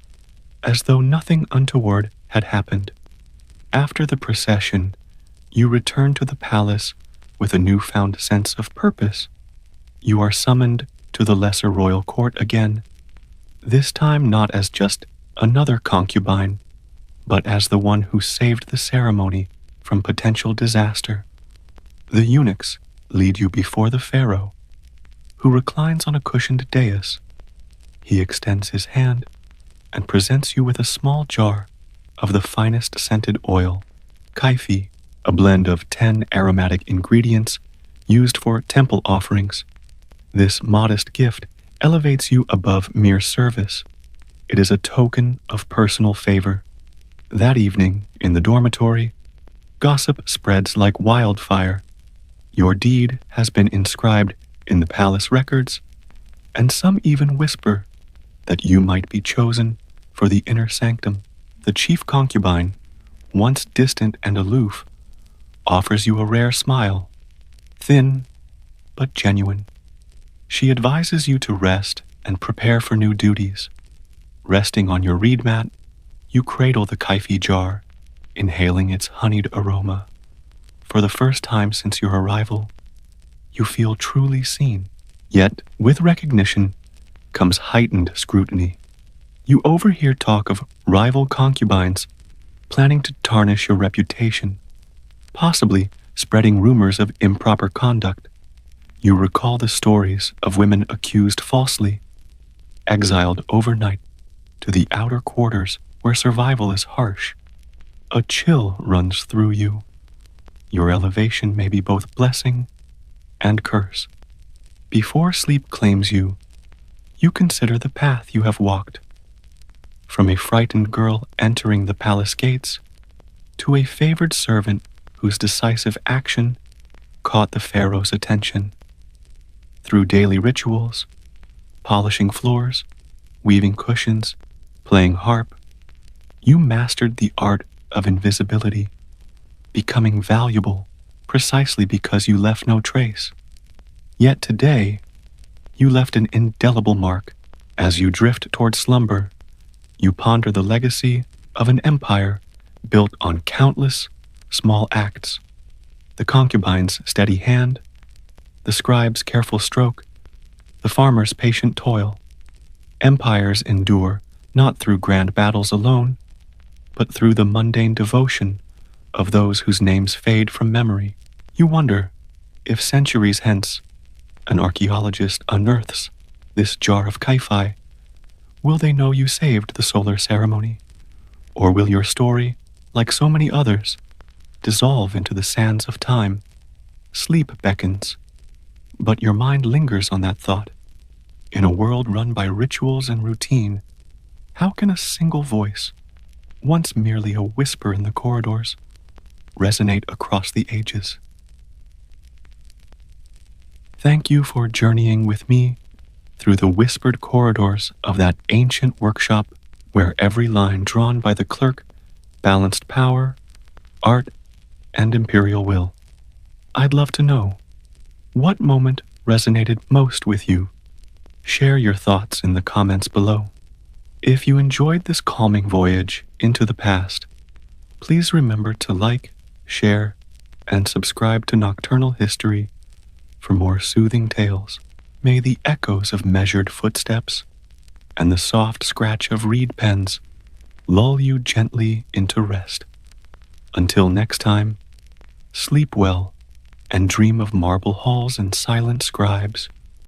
as though nothing untoward had happened. After the procession, you return to the palace with a newfound sense of purpose. You are summoned to the lesser royal court again, this time not as just another concubine, but as the one who saved the ceremony from potential disaster. The eunuchs lead you before the pharaoh, who reclines on a cushioned dais. He extends his hand and presents you with a small jar of the finest scented oil, kaifi, a blend of 10 aromatic ingredients used for temple offerings. This modest gift elevates you above mere service. It is a token of personal favor. That evening, in the dormitory, gossip spreads like wildfire. Your deed has been inscribed in the palace records, and some even whisper that you might be chosen for the inner sanctum. The chief concubine, once distant and aloof, offers you a rare smile, thin but genuine. She advises you to rest and prepare for new duties. Resting on your reed mat, you cradle the kaifi jar, inhaling its honeyed aroma. For the first time since your arrival, you feel truly seen. Yet, with recognition comes heightened scrutiny. You overhear talk of rival concubines planning to tarnish your reputation, possibly spreading rumors of improper conduct. You recall the stories of women accused falsely, exiled overnight to the outer quarters where survival is harsh. A chill runs through you. Your elevation may be both blessing and curse. Before sleep claims you, you consider the path you have walked. From a frightened girl entering the palace gates to a favored servant whose decisive action caught the pharaoh's attention. Through daily rituals, polishing floors, weaving cushions, playing harp, you mastered the art of invisibility, becoming valuable precisely because you left no trace. Yet today, you left an indelible mark. As you drift toward slumber, you ponder the legacy of an empire built on countless small acts. The concubine's steady hand, the scribe's careful stroke, the farmer's patient toil. Empires endure not through grand battles alone, but through the mundane devotion of those whose names fade from memory. You wonder if centuries hence an archaeologist unearths this jar of Kai-Fi, will they know you saved the solar ceremony? Or will your story, like so many others, dissolve into the sands of time? Sleep beckons, but your mind lingers on that thought. In a world run by rituals and routine, how can a single voice, once merely a whisper in the corridors, resonate across the ages? Thank you for journeying with me through the whispered corridors of that ancient workshop where every line drawn by the clerk balanced power, art, and imperial will. I'd love to know, what moment resonated most with you? Share your thoughts in the comments below. If you enjoyed this calming voyage into the past, please remember to like, share, and subscribe to Nocturnal History for more soothing tales. May the echoes of measured footsteps and the soft scratch of reed pens lull you gently into rest. Until next time, sleep well and dream of marble halls and silent scribes.